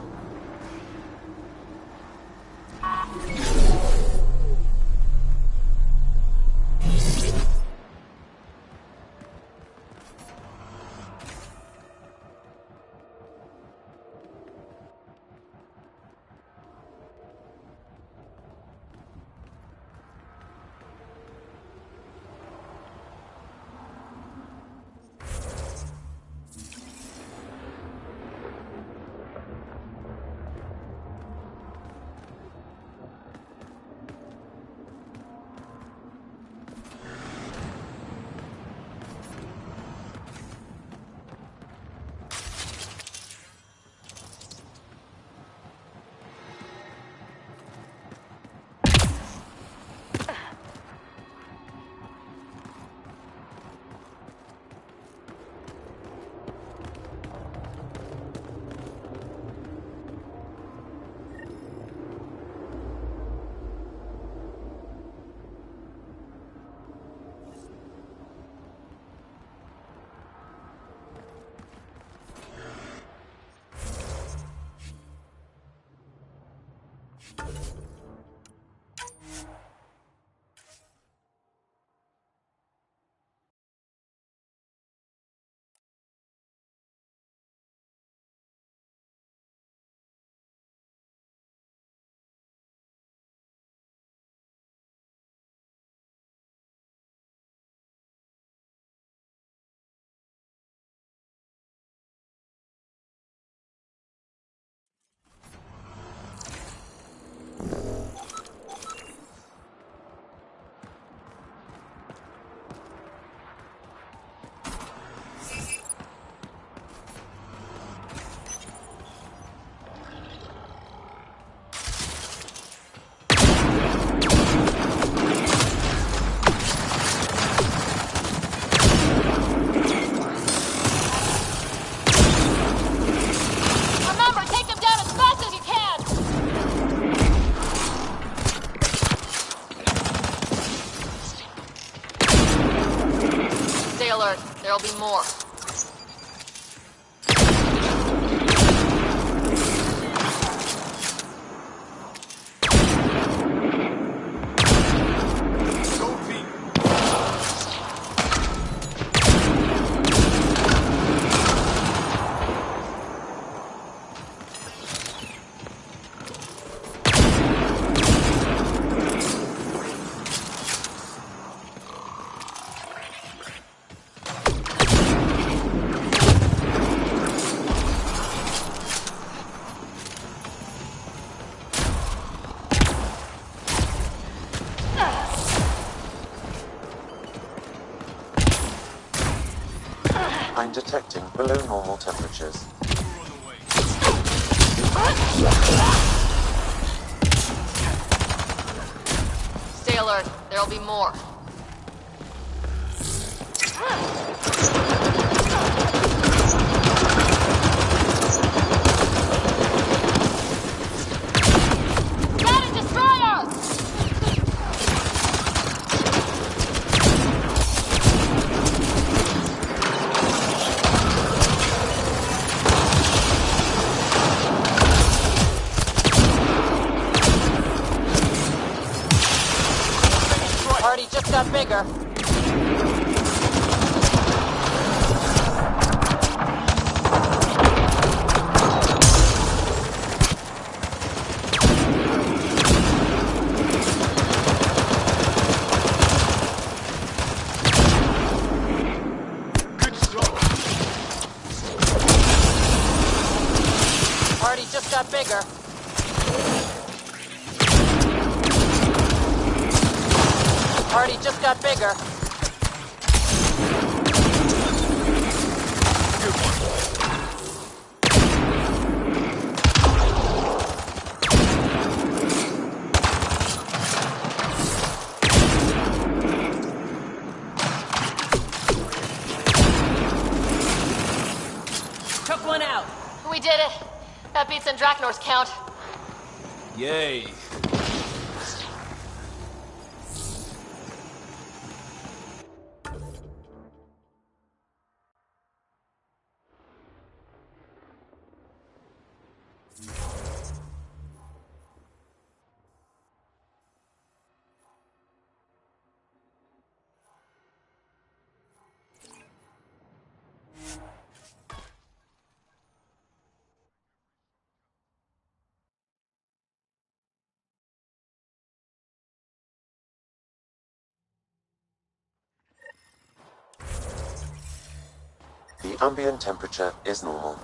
There'll be more. I'm detecting below normal temperatures. Stay alert. There'll be more. Got a destroyer! just got bigger. Party just got bigger. Took one out. We did it. That beats Andraknor's count. Yay. The ambient temperature is normal.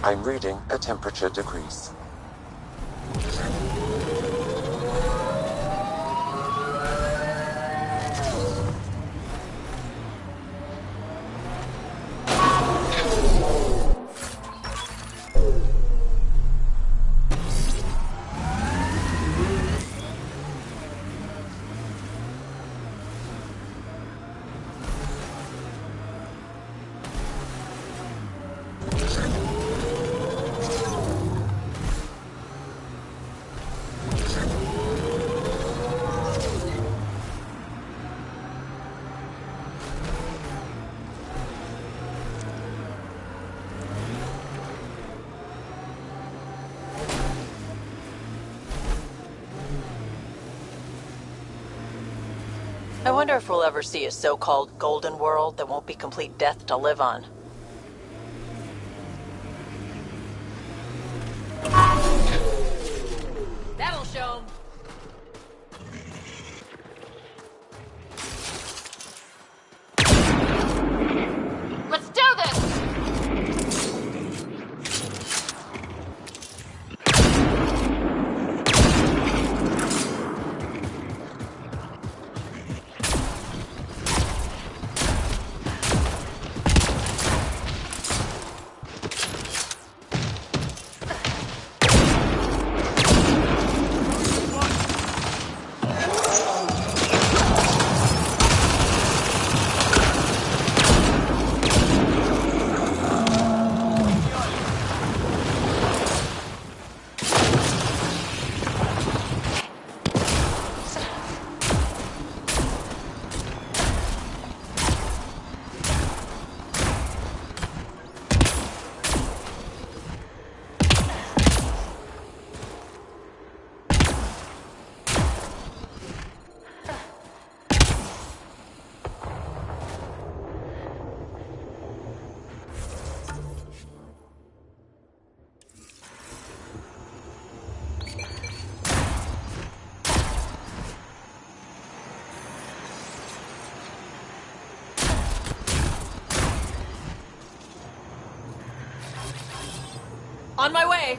I'm reading a temperature decrease. I wonder if we'll ever see a so-called golden world that won't be complete death to live on. That'll show 'em. Let's do this! On my way!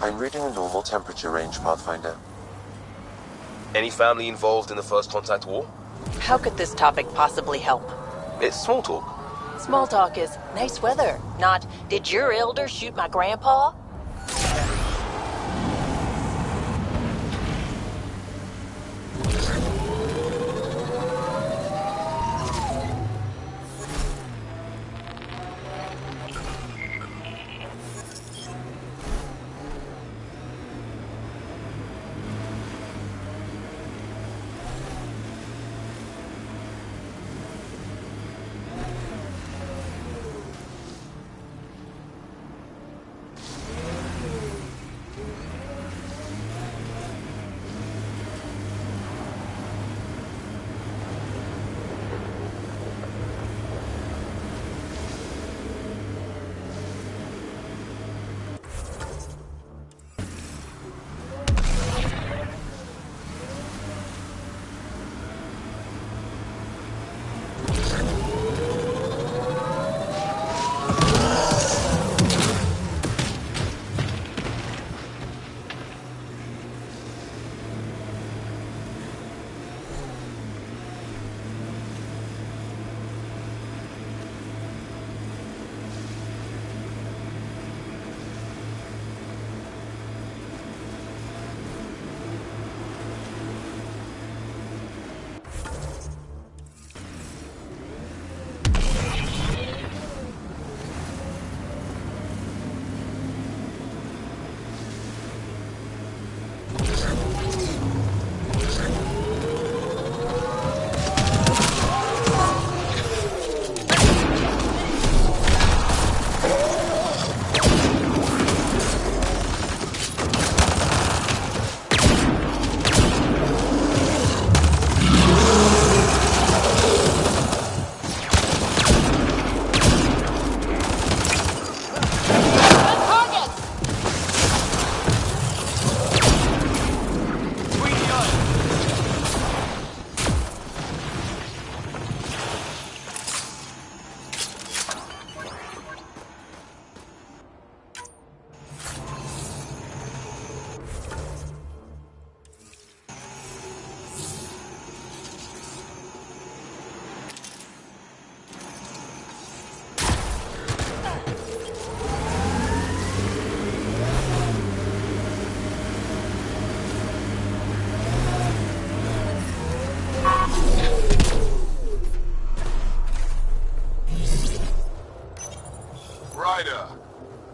I'm reading a normal temperature range, Pathfinder. Any family involved in the First Contact War? How could this topic possibly help? It's small talk. Small talk is nice weather, not did your elder shoot my grandpa?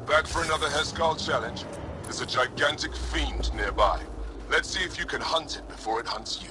Back for another Heskal challenge? There's a gigantic fiend nearby. Let's see if you can hunt it before it hunts you.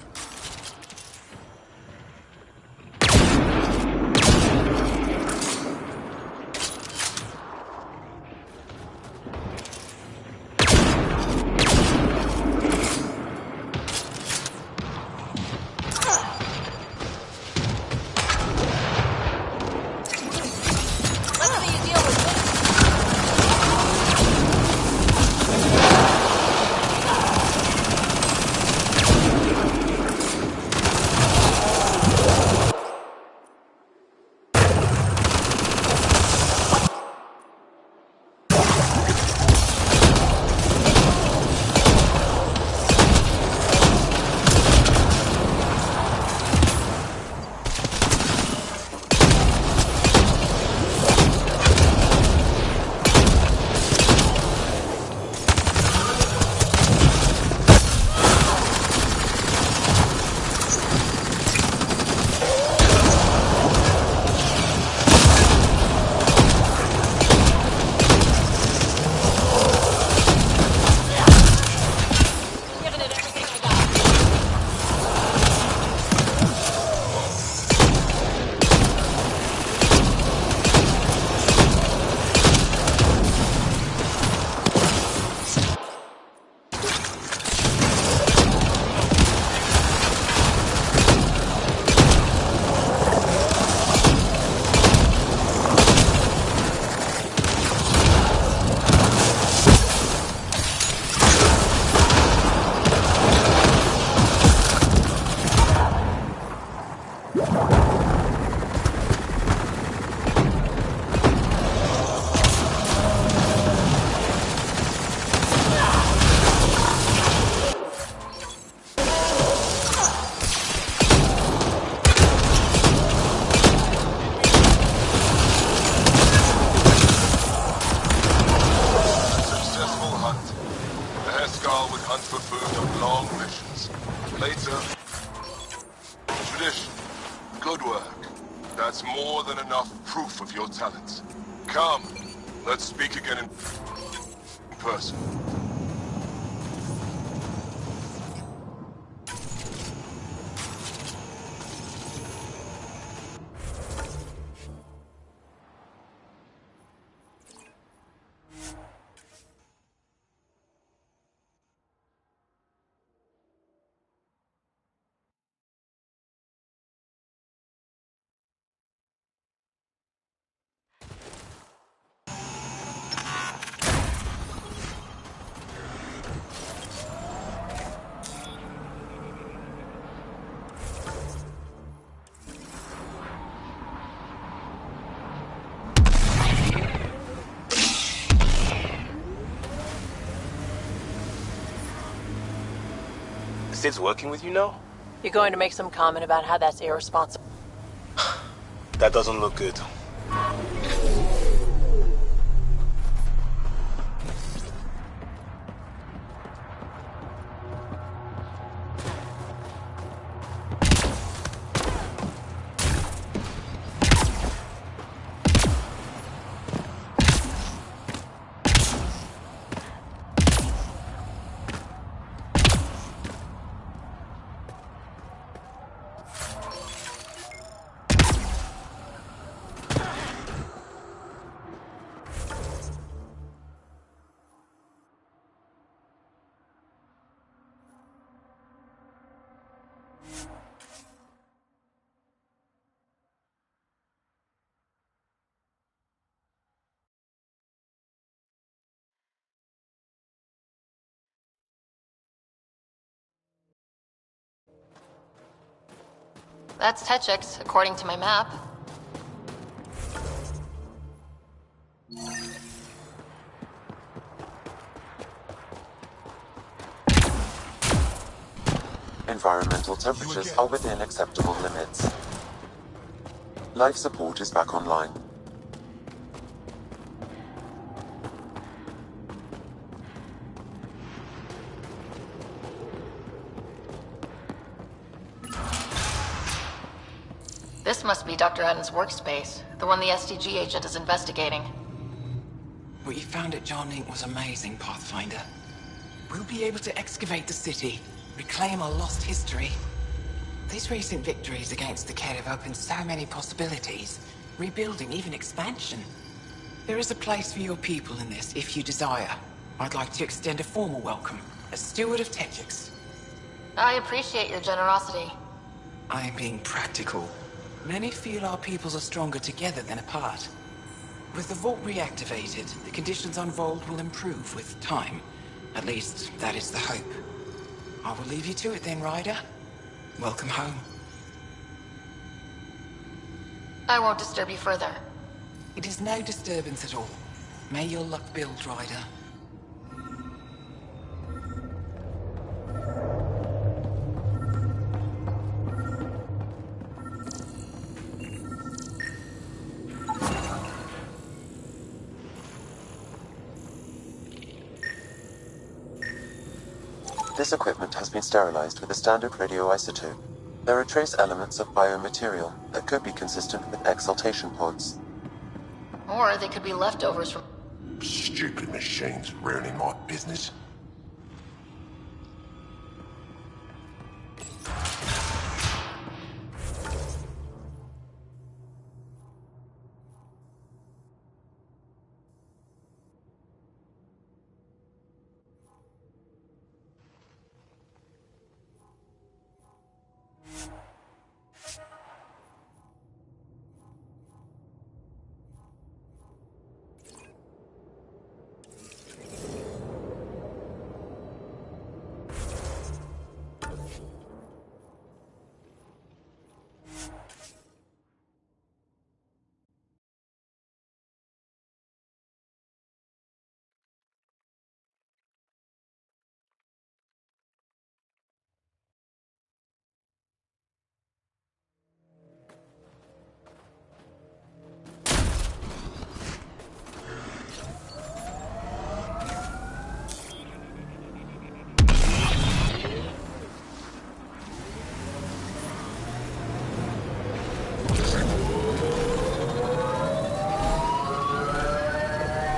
Sid's working with you now? You going to make some comment about how that's irresponsible? That doesn't look good. That's Techix, according to my map. Environmental temperatures are within acceptable limits. Life support is back online. This must be Dr. Adams' workspace, the one the SDG agent is investigating. What you found at John Inc. was amazing, Pathfinder. We'll be able to excavate the city, reclaim our lost history. These recent victories against the Ked have opened so many possibilities. Rebuilding, even expansion. There is a place for your people in this, if you desire. I'd like to extend a formal welcome, as Steward of Tegix. I appreciate your generosity. I am being practical. Many feel our peoples are stronger together than apart. With the vault reactivated, the conditions on Vold will improve with time. At least, that is the hope. I will leave you to it then, Ryder. Welcome home. I won't disturb you further. It is no disturbance at all. May your luck build, Ryder. This equipment has been sterilized with a standard radioisotope. There are trace elements of biomaterial that could be consistent with exaltation pods. Or they could be leftovers from... Stupid machines ruining my business.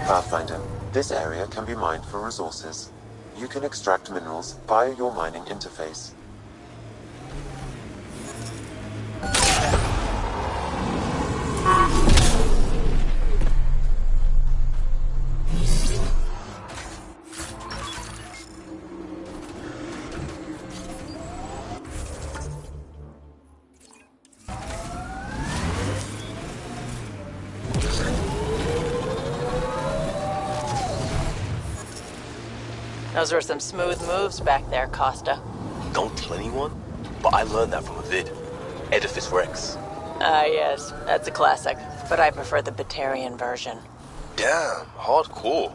Pathfinder, this area can be mined for resources. You can extract minerals via your mining interface. Those were some smooth moves back there, Costa. Don't tell anyone, but I learned that from a vid. Edifice Rex. Ah, yes. That's a classic. But I prefer the Batarian version. Damn, hardcore.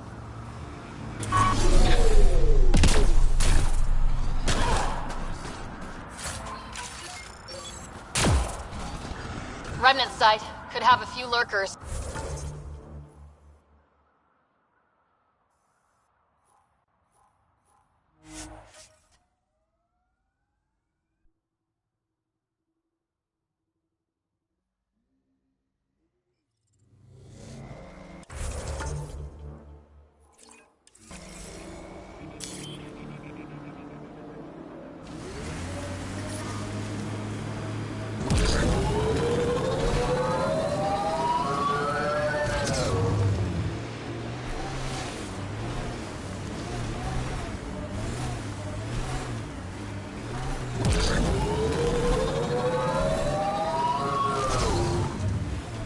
Remnant site. Could have a few lurkers.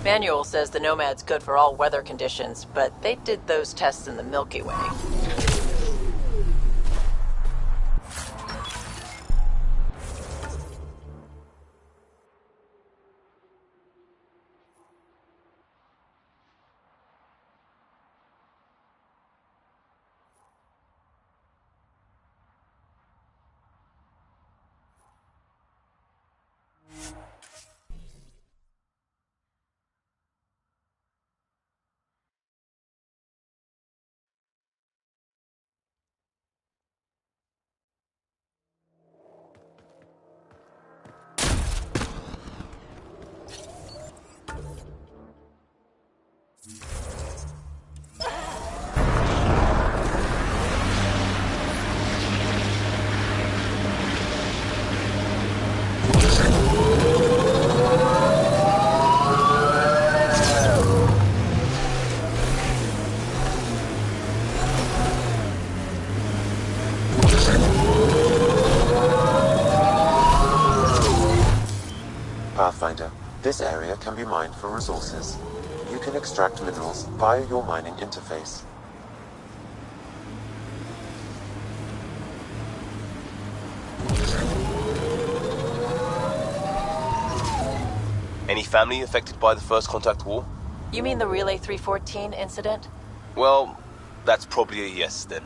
Manual says the Nomad's good for all weather conditions, but they did those tests in the Milky Way. This area can be mined for resources. You can extract minerals via your mining interface. Any family affected by the First Contact War? You mean the Relay 314 incident? Well, that's probably a yes then.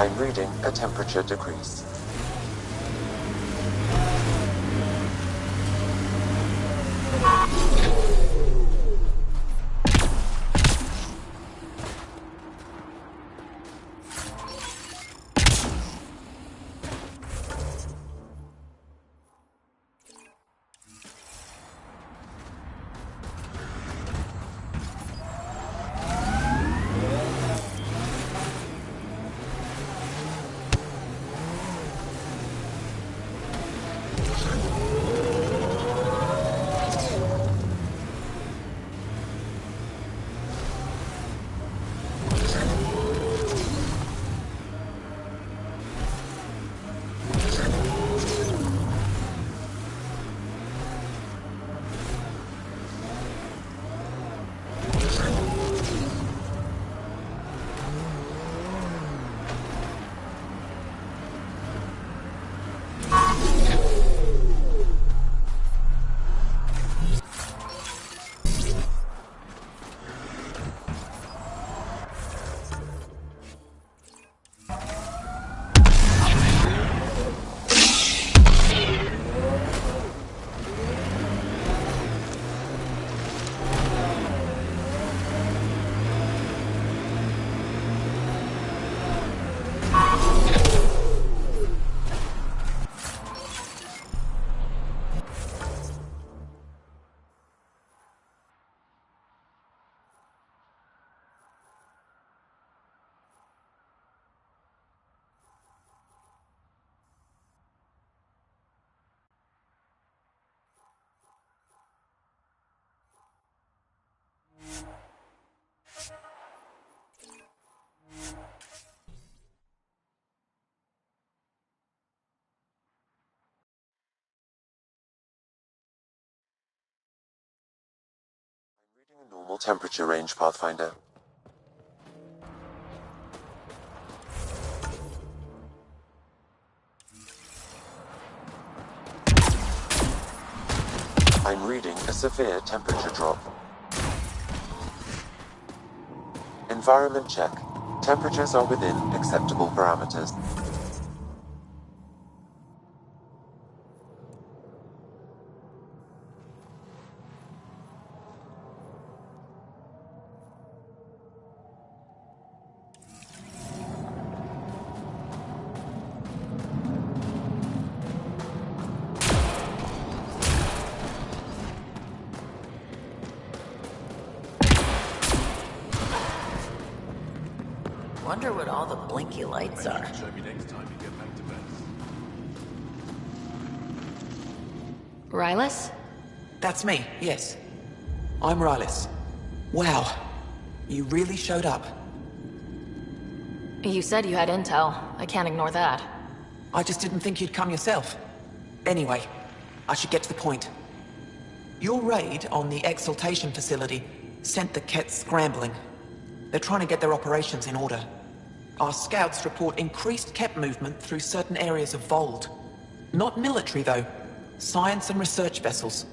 I'm reading a temperature decrease. Normal temperature range, Pathfinder. I'm reading a severe temperature drop. Environment check. Temperatures are within acceptable parameters. Wonder what all the blinky lights are. Rylus? That's me, yes. I'm Rylus. Wow. You really showed up. You said you had intel. I can't ignore that. I just didn't think you'd come yourself. Anyway, I should get to the point. Your raid on the Exaltation facility sent the Kets scrambling. They're trying to get their operations in order. Our scouts report increased Ket movement through certain areas of Vold. Not military, though. Science and research vessels.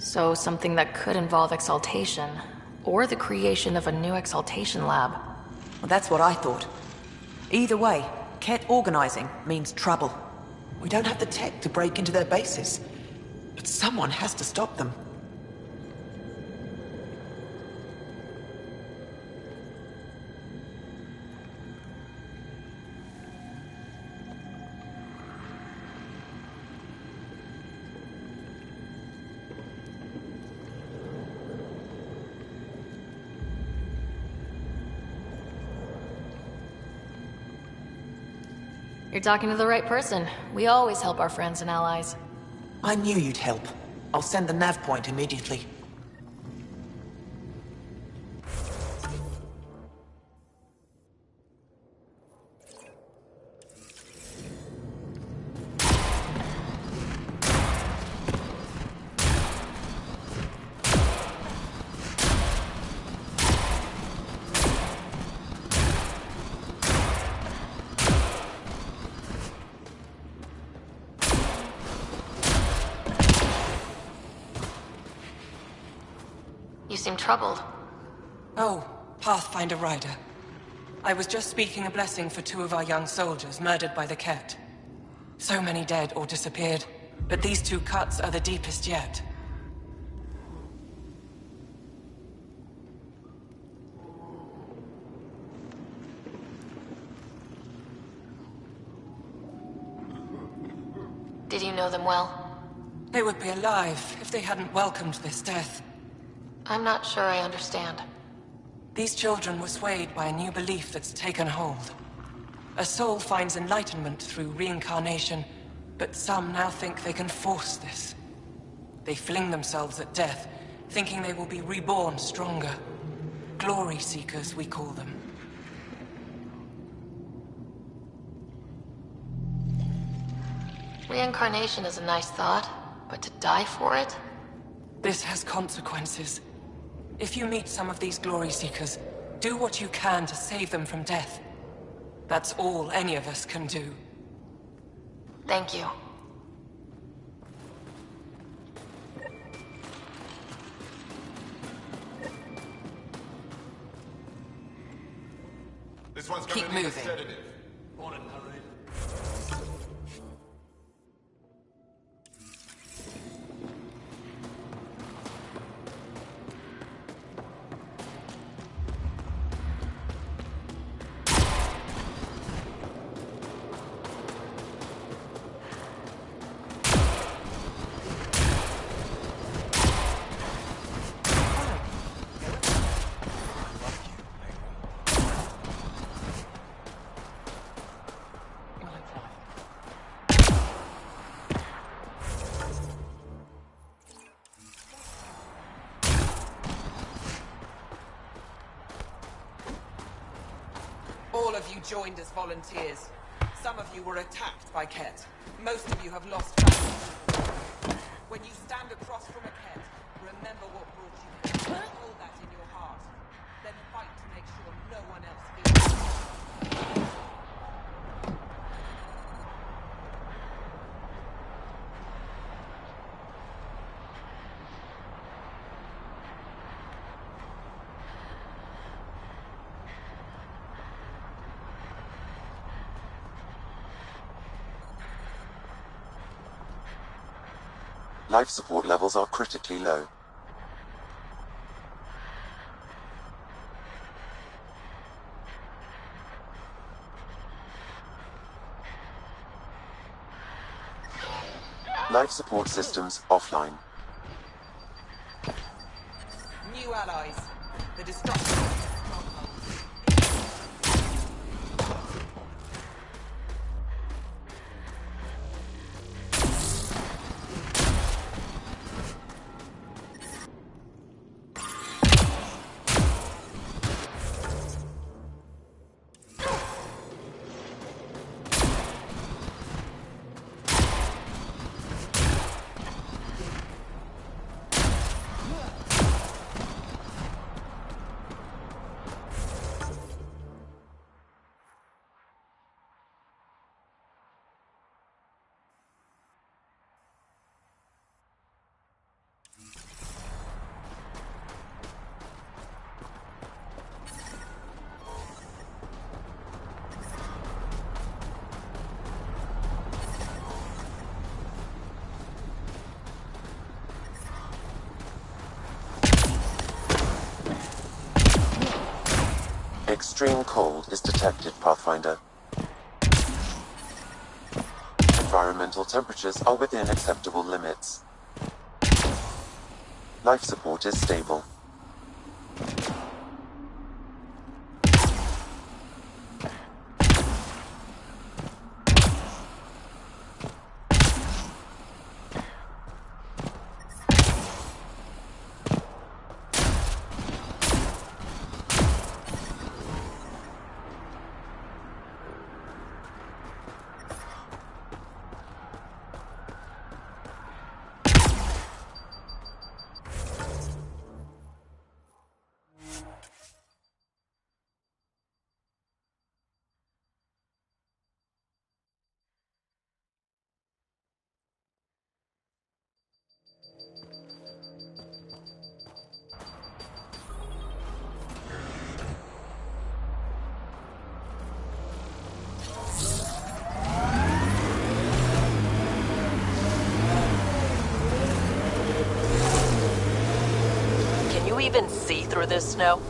So something that could involve exaltation, or the creation of a new exaltation lab. Well, that's what I thought. Either way, Ket organizing means trouble. We don't have the tech to break into their bases, but someone has to stop them. You're talking to the right person. We always help our friends and allies. I knew you'd help. I'll send the nav point immediately. You seem troubled. Oh, Pathfinder Rider. I was just speaking a blessing for 2 of our young soldiers murdered by the Ket. So many dead or disappeared, but these 2 cuts are the deepest yet. Did you know them well? They would be alive if they hadn't welcomed this death. I'm not sure I understand. These children were swayed by a new belief that's taken hold. A soul finds enlightenment through reincarnation, but some now think they can force this. They fling themselves at death, thinking they will be reborn stronger. Glory seekers, we call them. Reincarnation is a nice thought, but to die for it? This has consequences. If you meet some of these glory seekers, do what you can to save them from death. That's all any of us can do. Thank you. This one's Keep gonna need a moving. sedative. All of you joined as volunteers. Some of you were attacked by Ket. Most of you have lost family. When you stand across from a Ket, remember what brought you here. Hold that in your heart. Then fight to make sure no one else feels it. Life support levels are critically low. Life support systems offline. New allies. The destruction. Extreme cold is detected, Pathfinder. Environmental temperatures are within acceptable limits. Life support is stable. Can you even see through this snow?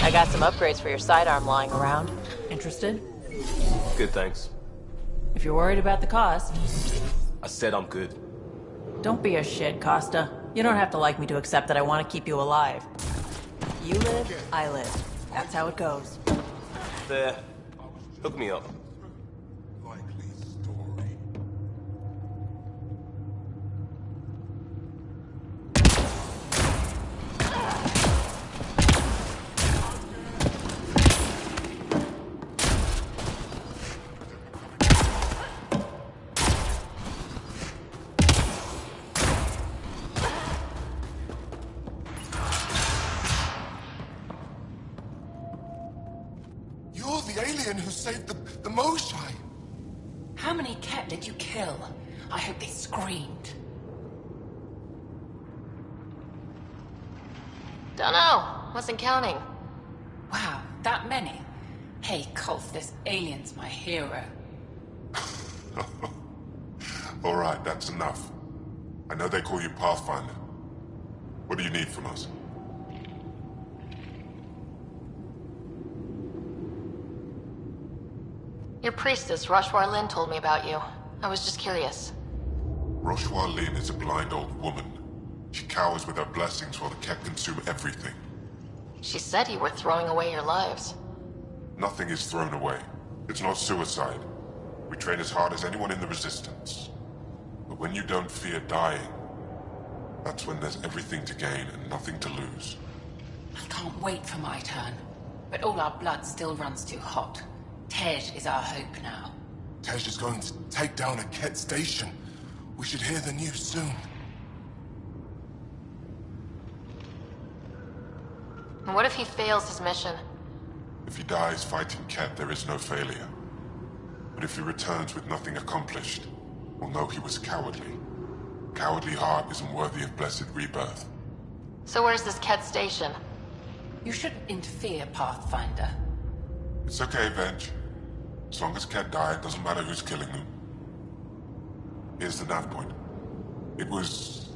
I got some upgrades for your sidearm lying around. Interested? Good, thanks. If you're worried about the cost. I said I'm good. Don't be a shit, Costa. You don't have to like me to accept that I want to keep you alive. You live, I live. That's how it goes. There. Hook me up. You're the alien who saved the Moshai. How many cat did you kill? I hope they screamed. Dunno. Wasn't counting. Wow, that many? Hey, Kolf, this alien's my hero. All right, that's enough. I know they call you Pathfinder. What do you need from us? Your priestess, Roshwar Lin, told me about you. I was just curious. Roshwar Lin is a blind old woman. She cowers with her blessings while the Ket consume everything. She said you were throwing away your lives. Nothing is thrown away. It's not suicide. We train as hard as anyone in the Resistance. But when you don't fear dying, that's when there's everything to gain and nothing to lose. I can't wait for my turn. But all our blood still runs too hot. Tej is our hope now. Tej is going to take down a Ket station. We should hear the news soon. And what if he fails his mission? If he dies fighting Ket, there is no failure. But if he returns with nothing accomplished, we'll know he was cowardly. Cowardly heart isn't worthy of blessed rebirth. So where's this Ket station? You shouldn't interfere, Pathfinder. It's okay, Venge. As long as Ket die, it doesn't matter who's killing them. Here's the nav point. It was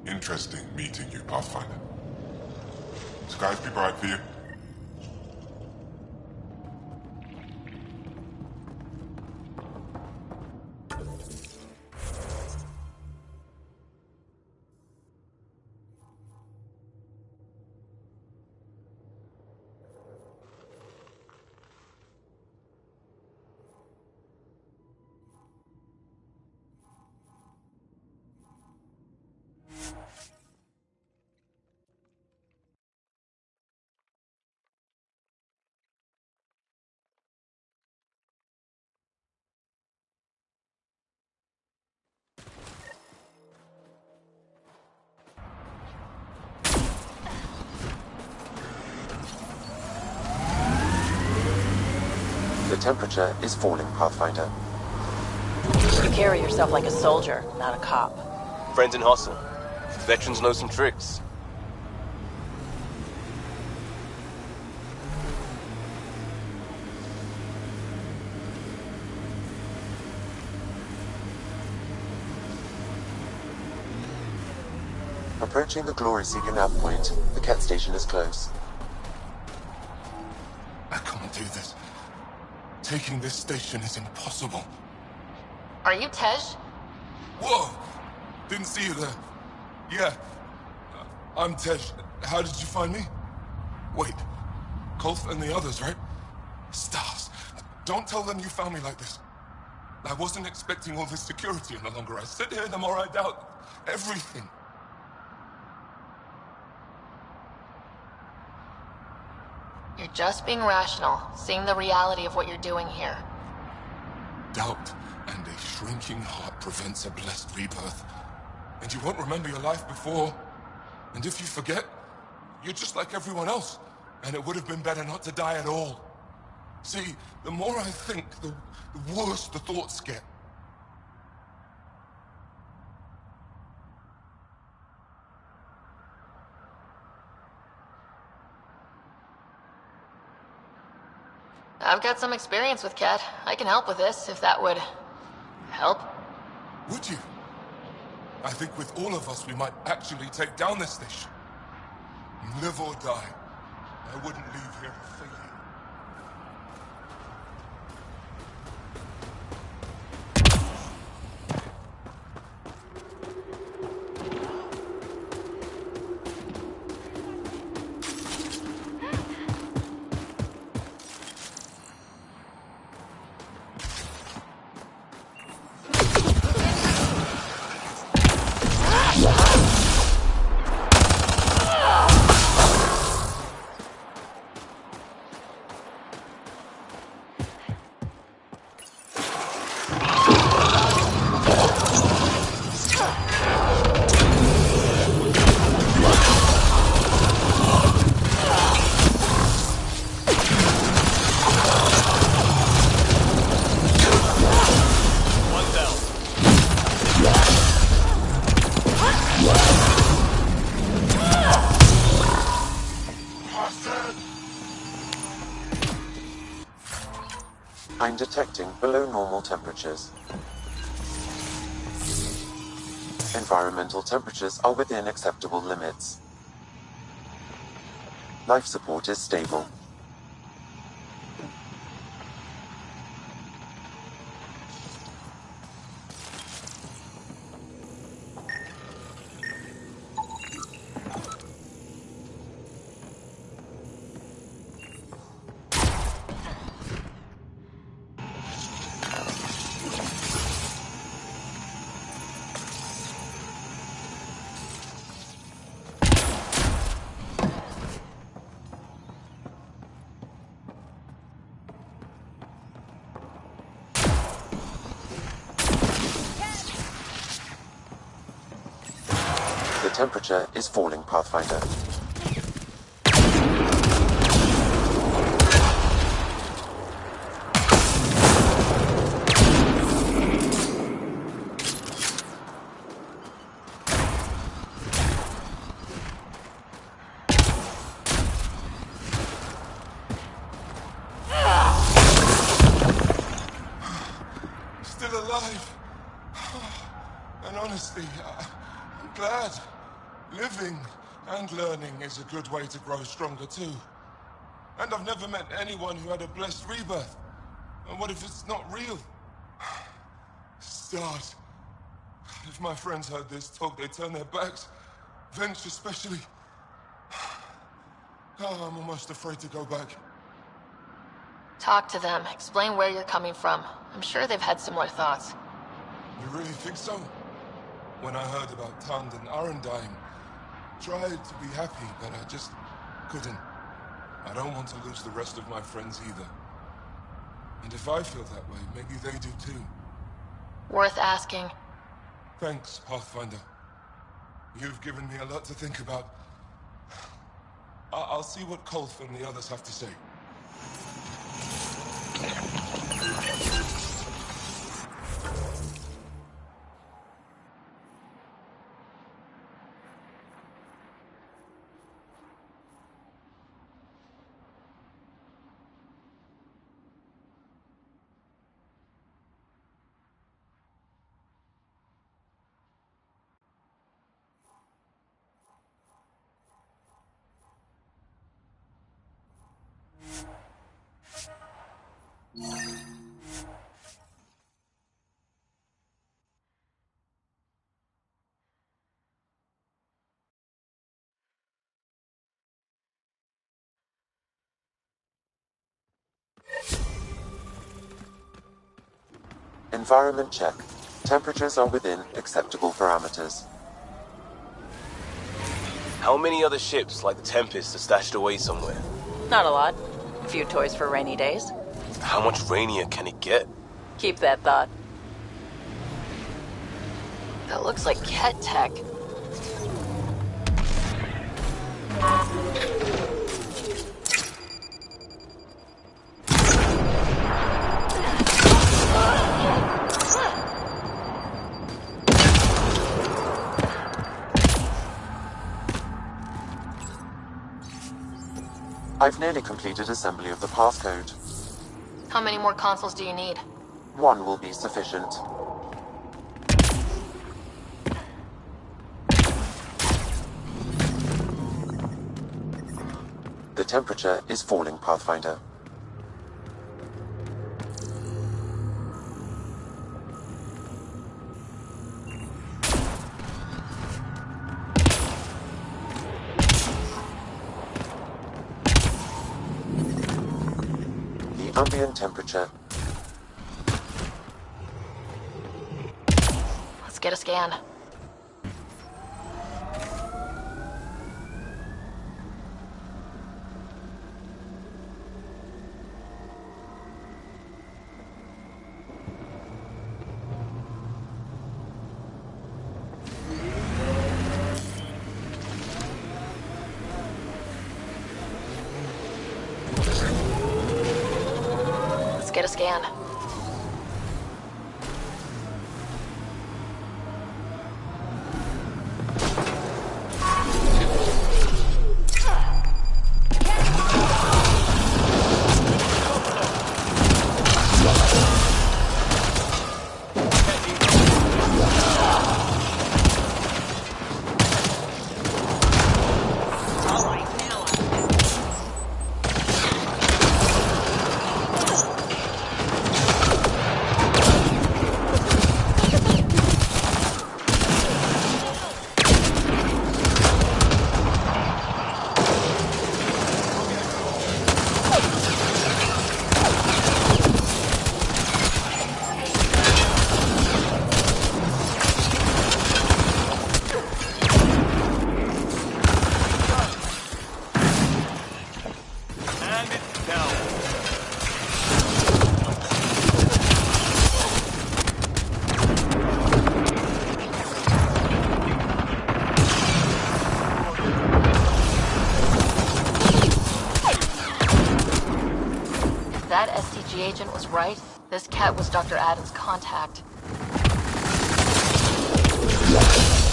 interesting meeting you, Pathfinder. Skies be bright for you. The temperature is falling, Pathfinder. You carry yourself like a soldier, not a cop. Friends in hustle. Veterans know some tricks. Approaching the Glory Seeker nav point, the Ket station is close. I can't do this. Taking this station is impossible. Are you Tej? Whoa! Didn't see you there. Yeah. I'm Tej. How did you find me? Wait. Kolf and the others, right? Stars. Don't tell them you found me like this. I wasn't expecting all this security any longer. I sit here the more I doubt everything. You're just being rational, seeing the reality of what you're doing here. Doubt and a shrinking heart prevents a blessed rebirth. And you won't remember your life before. And if you forget, you're just like everyone else. And it would have been better not to die at all. See, the more I think, the worse the thoughts get. I've got some experience with Ket. I can help with this, if that would help. Would you? I think with all of us, we might actually take down this station. Live or die, I wouldn't leave here a failure. I'm detecting below normal temperatures. Environmental temperatures are within acceptable limits. Life support is stable. The temperature is falling, Pathfinder. Still alive. And honestly, I'm glad. Living and learning is a good way to grow stronger too. And I've never met anyone who had a blessed rebirth. And what if it's not real? Stars. If my friends heard this talk, they'd turn their backs. Venture especially. Oh, I'm almost afraid to go back. Talk to them. Explain where you're coming from. I'm sure they've had similar thoughts. You really think so? When I heard about Tand and Arendine, tried to be happy, but I just couldn't. I don't want to lose the rest of my friends either. And if I feel that way, maybe they do too. Worth asking. Thanks, Pathfinder. You've given me a lot to think about. I'll see what Kolth and the others have to say. Environment check. Temperatures are within acceptable parameters. How many other ships like the Tempest are stashed away somewhere? Not a lot. A few toys for rainy days. How much rainier can it get? Keep that thought. That looks like Ket tech. I've nearly completed assembly of the passcode. How many more consoles do you need? One will be sufficient. The temperature is falling, Pathfinder. The ambient temperature. Let's get a scan. Get a scan. That SCG agent was right. This cat was Dr. Adams' contact.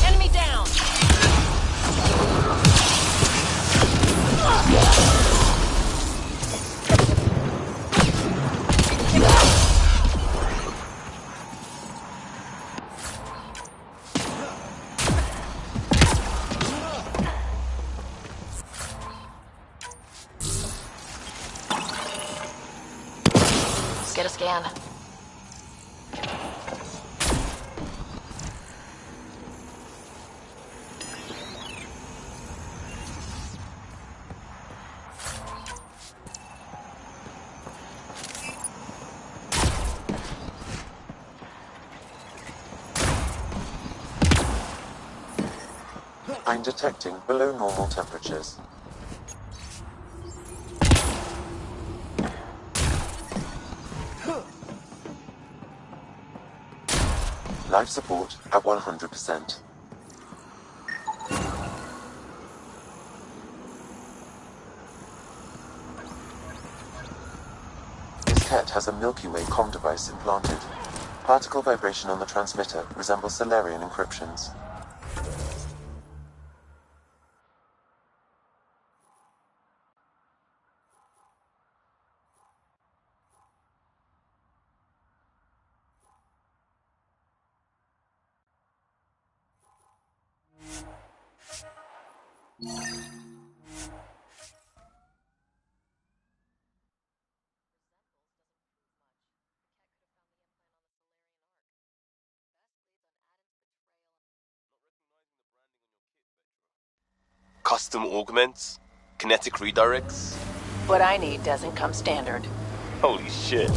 Enemy down! Get a scan. I'm detecting below normal temperatures. Life support at 100%. This cat has a Milky Way comm device implanted. Particle vibration on the transmitter resembles Solarian encryptions. Custom augments? Kinetic redirects? What I need doesn't come standard. Holy shit.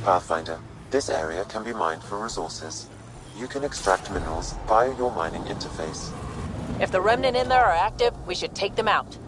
Pathfinder, this area can be mined for resources. You can extract minerals via your mining interface. If the remnant in there are active, we should take them out.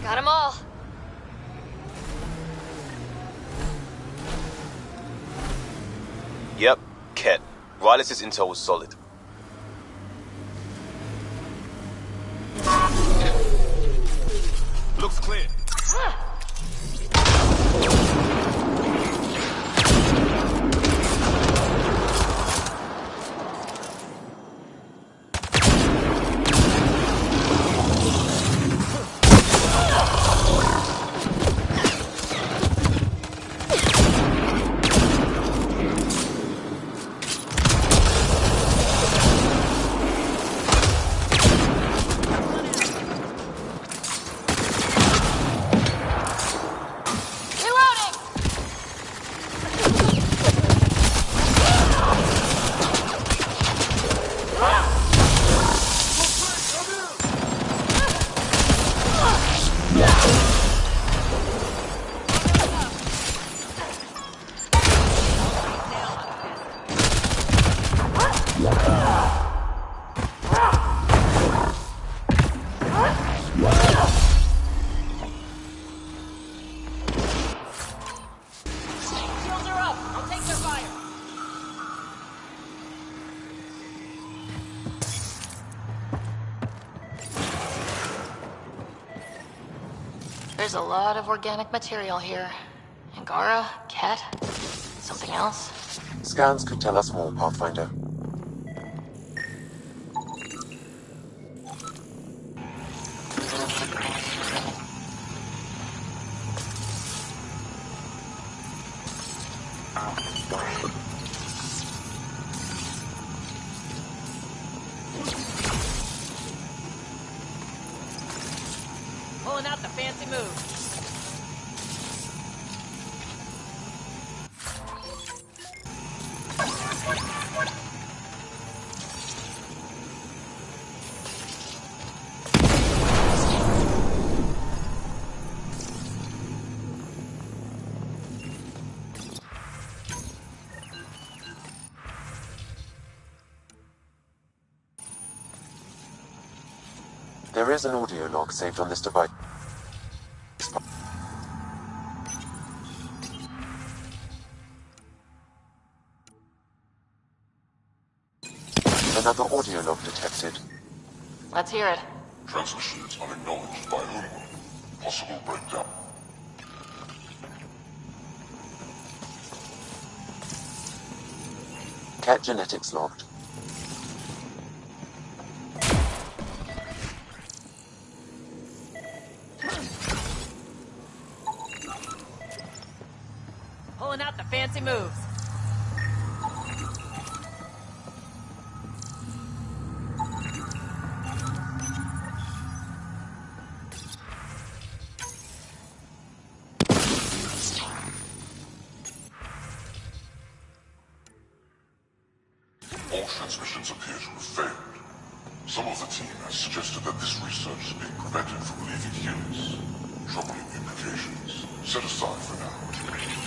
Got 'em all. Yep, Ket. Riley's intel was solid. Looks clear. There's a lot of organic material here. Angara, Ket, something else? Scans could tell us more, Pathfinder. Pulling out the fancy move. There is an audio log saved on this device. Another audio log detected. Let's hear it. Transmissions unacknowledged by Homeworld. Possible breakdown. Cat genetics logged. Pulling out the fancy moves. All transmissions appear to have failed. Some of the team has suggested that this research is being prevented from leaving Helix. Troubling implications. Set aside for now.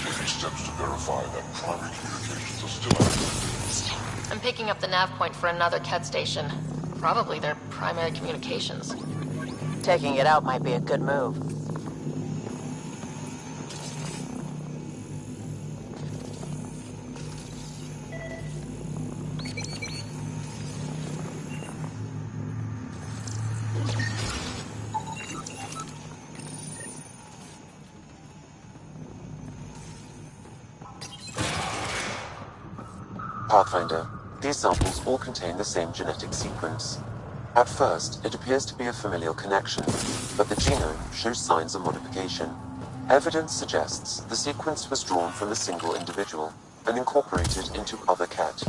Taking steps to verify that primary communications are still active. I'm picking up the nav point for another Ket station. Probably their primary communications. Taking it out might be a good move. Pathfinder, these samples all contain the same genetic sequence. At first, it appears to be a familial connection, but the genome shows signs of modification. Evidence suggests the sequence was drawn from a single individual and incorporated into other cat.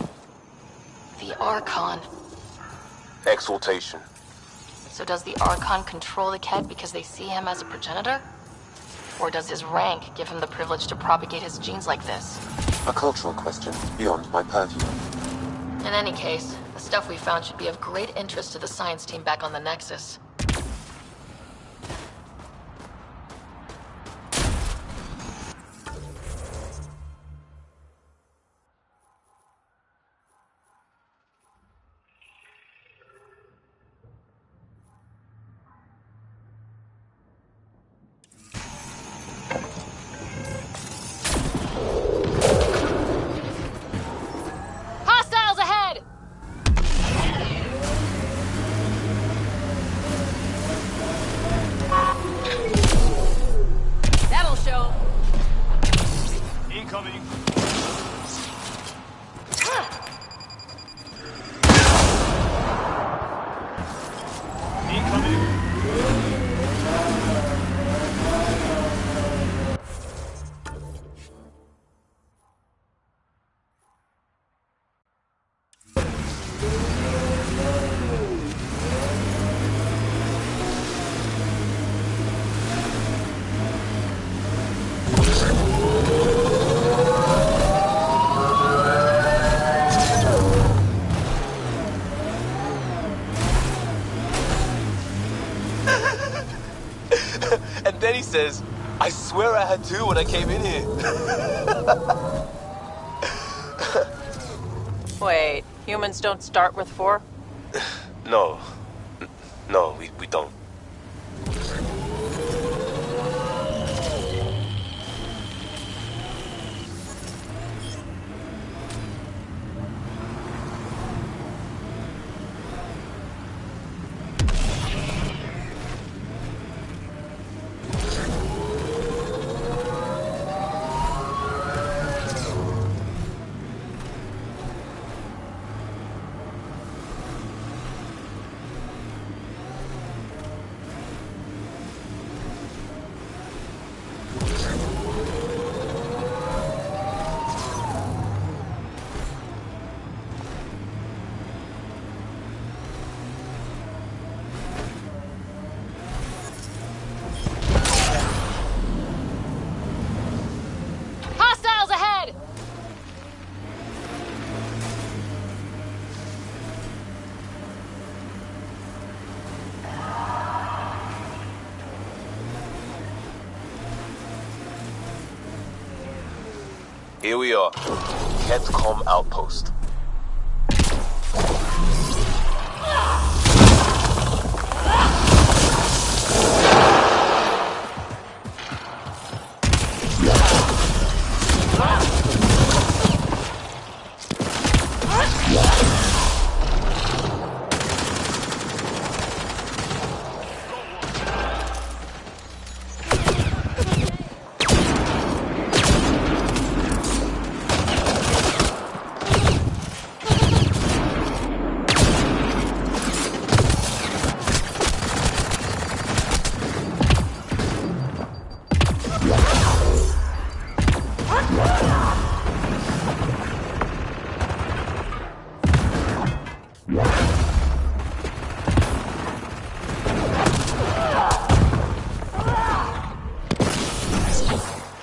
The Archon. Exaltation. So does the Archon control the Ket because they see him as a progenitor? Or does his rank give him the privilege to propagate his genes like this? A cultural question beyond my purview. In any case, the stuff we found should be of great interest to the science team back on the Nexus. then he says, I swear I had two when I came in here. Wait, humans don't start with 4? No. No, we don't. Hostiles ahead! Here we are. Kentcom Outpost.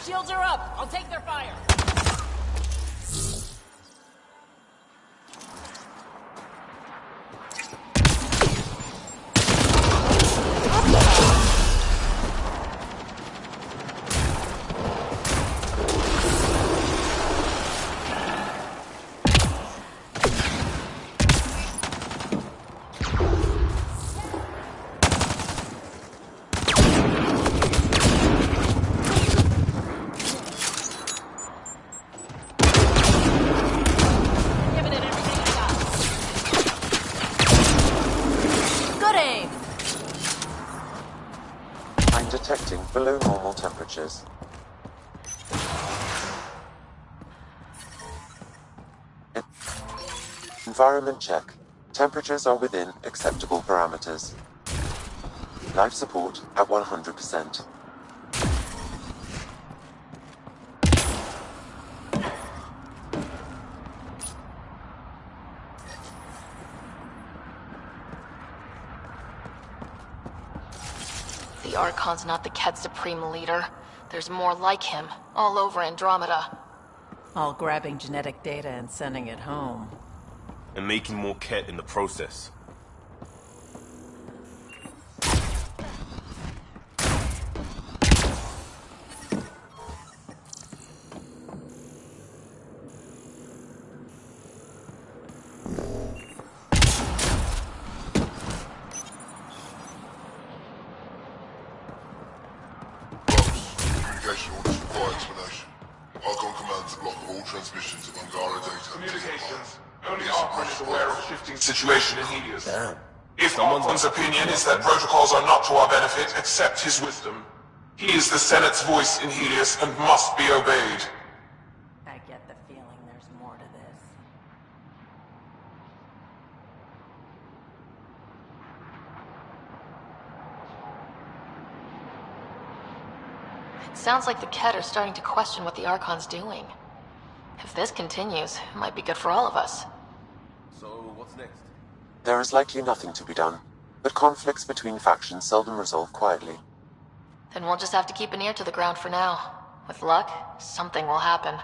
Shields are up! I'll take their fire! I'm detecting below normal temperatures. Environment check. Temperatures are within acceptable parameters. Life support at 100%. The Archon's not the Kett Supreme leader. There's more like him, all over Andromeda. All grabbing genetic data and sending it home. And making more Kett in the process. Communication orders require explanation. Archon commands a block of all transmissions of Angara data. Communications. Only Archon is aware of shifting situation in Helios. Damn. If Archon's opinion is that protocols are not to our benefit, accept his wisdom. He is the Senate's voice in Helios and must be obeyed. I get the feeling there's more to this. It sounds like the Kett are starting to question what the Archon's doing. If this continues, it might be good for all of us. So, what's next? There is likely nothing to be done, but conflicts between factions seldom resolve quietly. Then we'll just have to keep an ear to the ground for now. With luck, something will happen.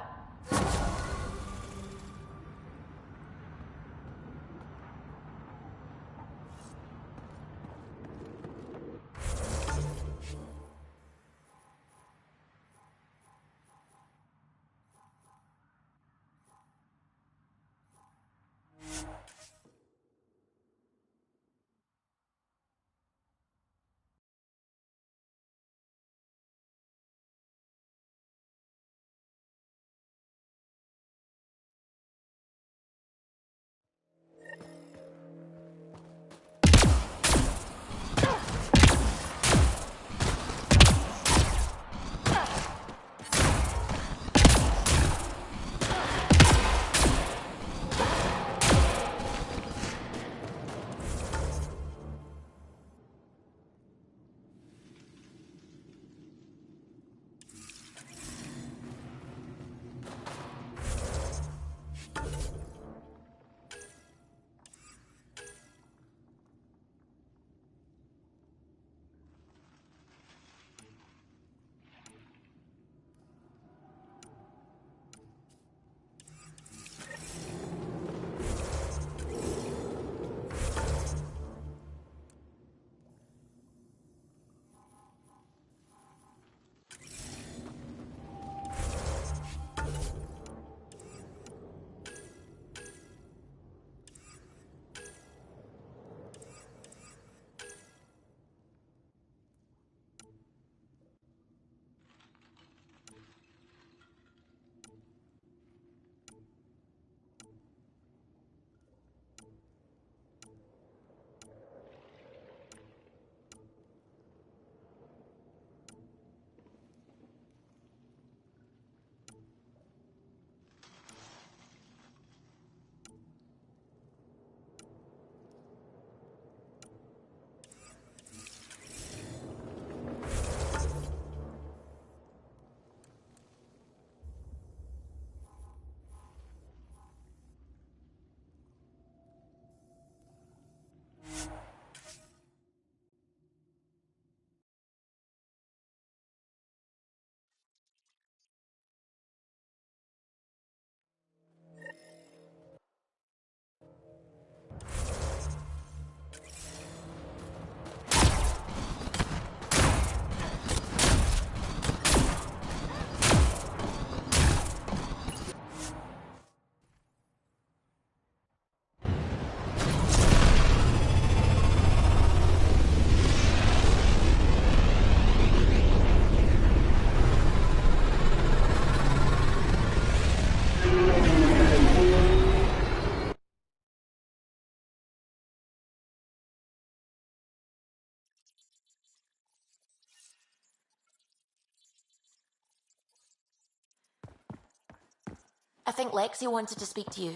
think Lexi wanted to speak to you.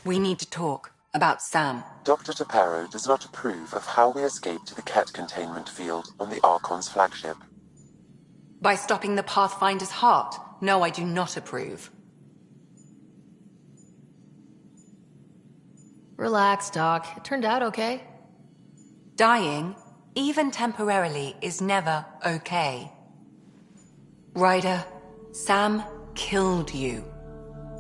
We need to talk about Sam. Dr. Taparo does not approve of how we escaped to the Ket containment field on the Archon's flagship. By stopping the Pathfinder's heart? No, I do not approve. Relax, Doc. It turned out okay. Dying, even temporarily, is never okay. Ryder, Sam killed you.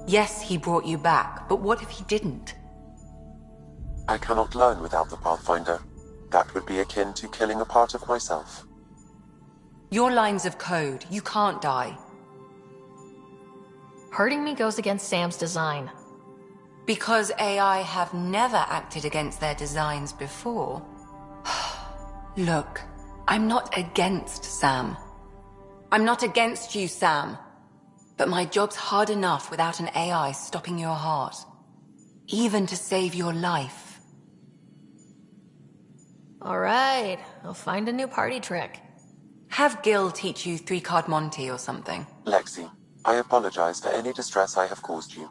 Yes, he brought you back, but what if he didn't? I cannot learn without the Pathfinder. That would be akin to killing a part of myself. Your lines of code, you can't die. Hurting me goes against Sam's design. Because AI have never acted against their designs before. Look, I'm not against Sam. I'm not against you, Sam. But my job's hard enough without an AI stopping your heart. Even to save your life. Alright, I'll find a new party trick. Have Gil teach you 3-card Monty or something. Lexi, I apologize for any distress I have caused you.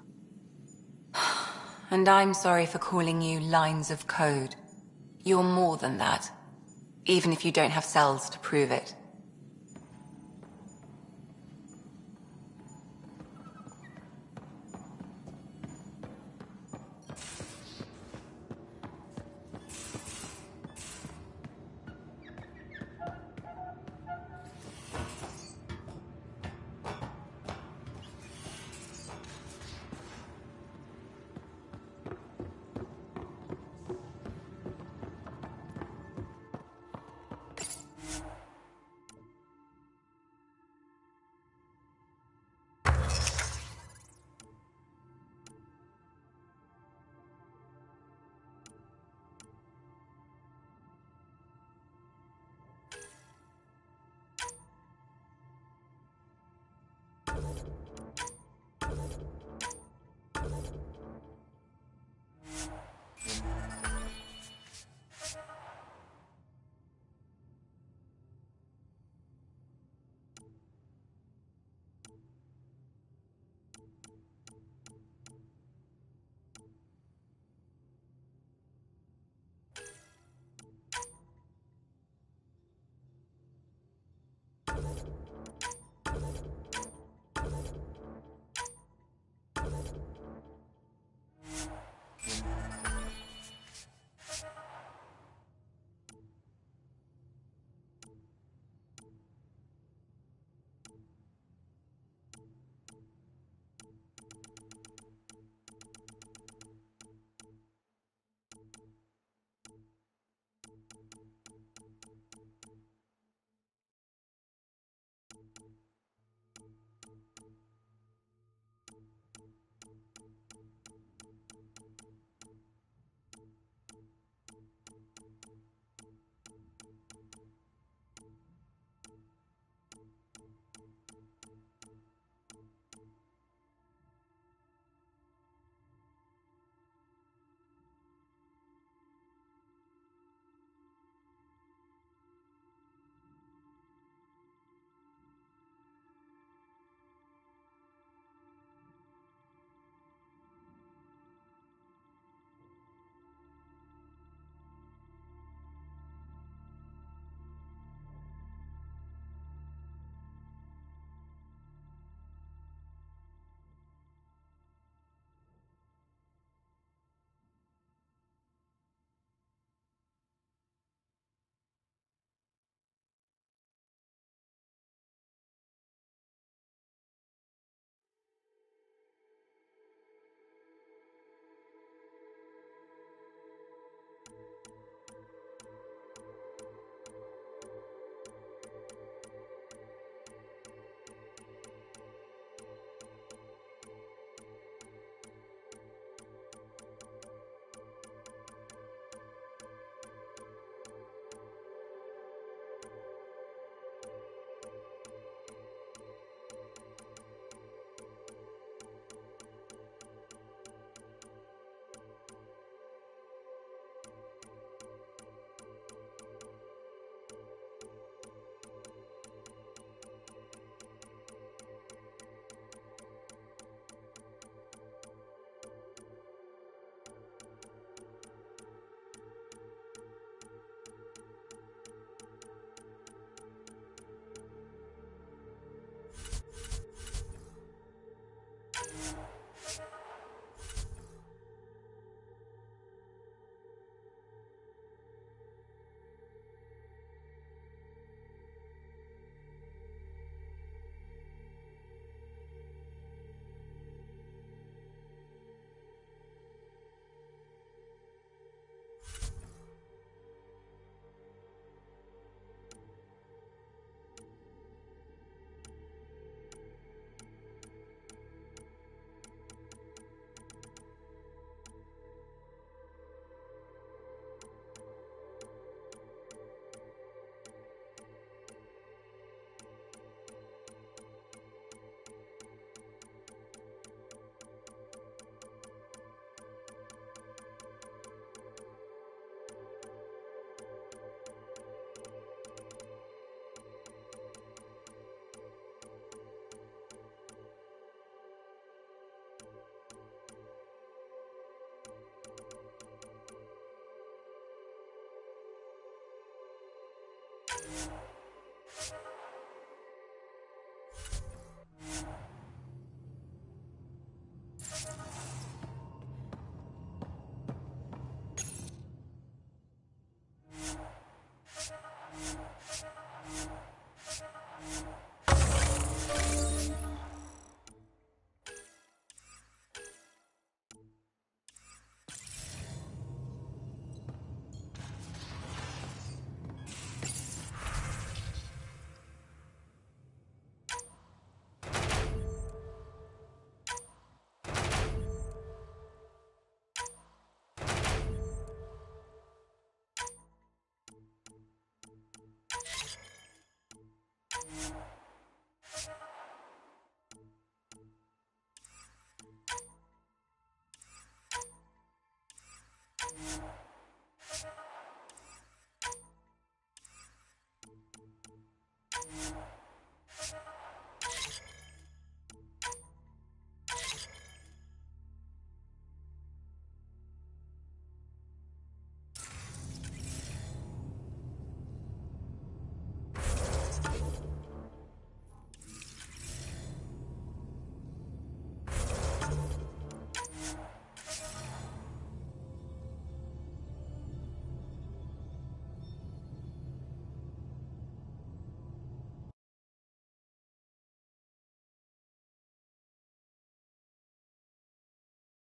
And I'm sorry for calling you lines of code. You're more than that. Even if you don't have cells to prove it.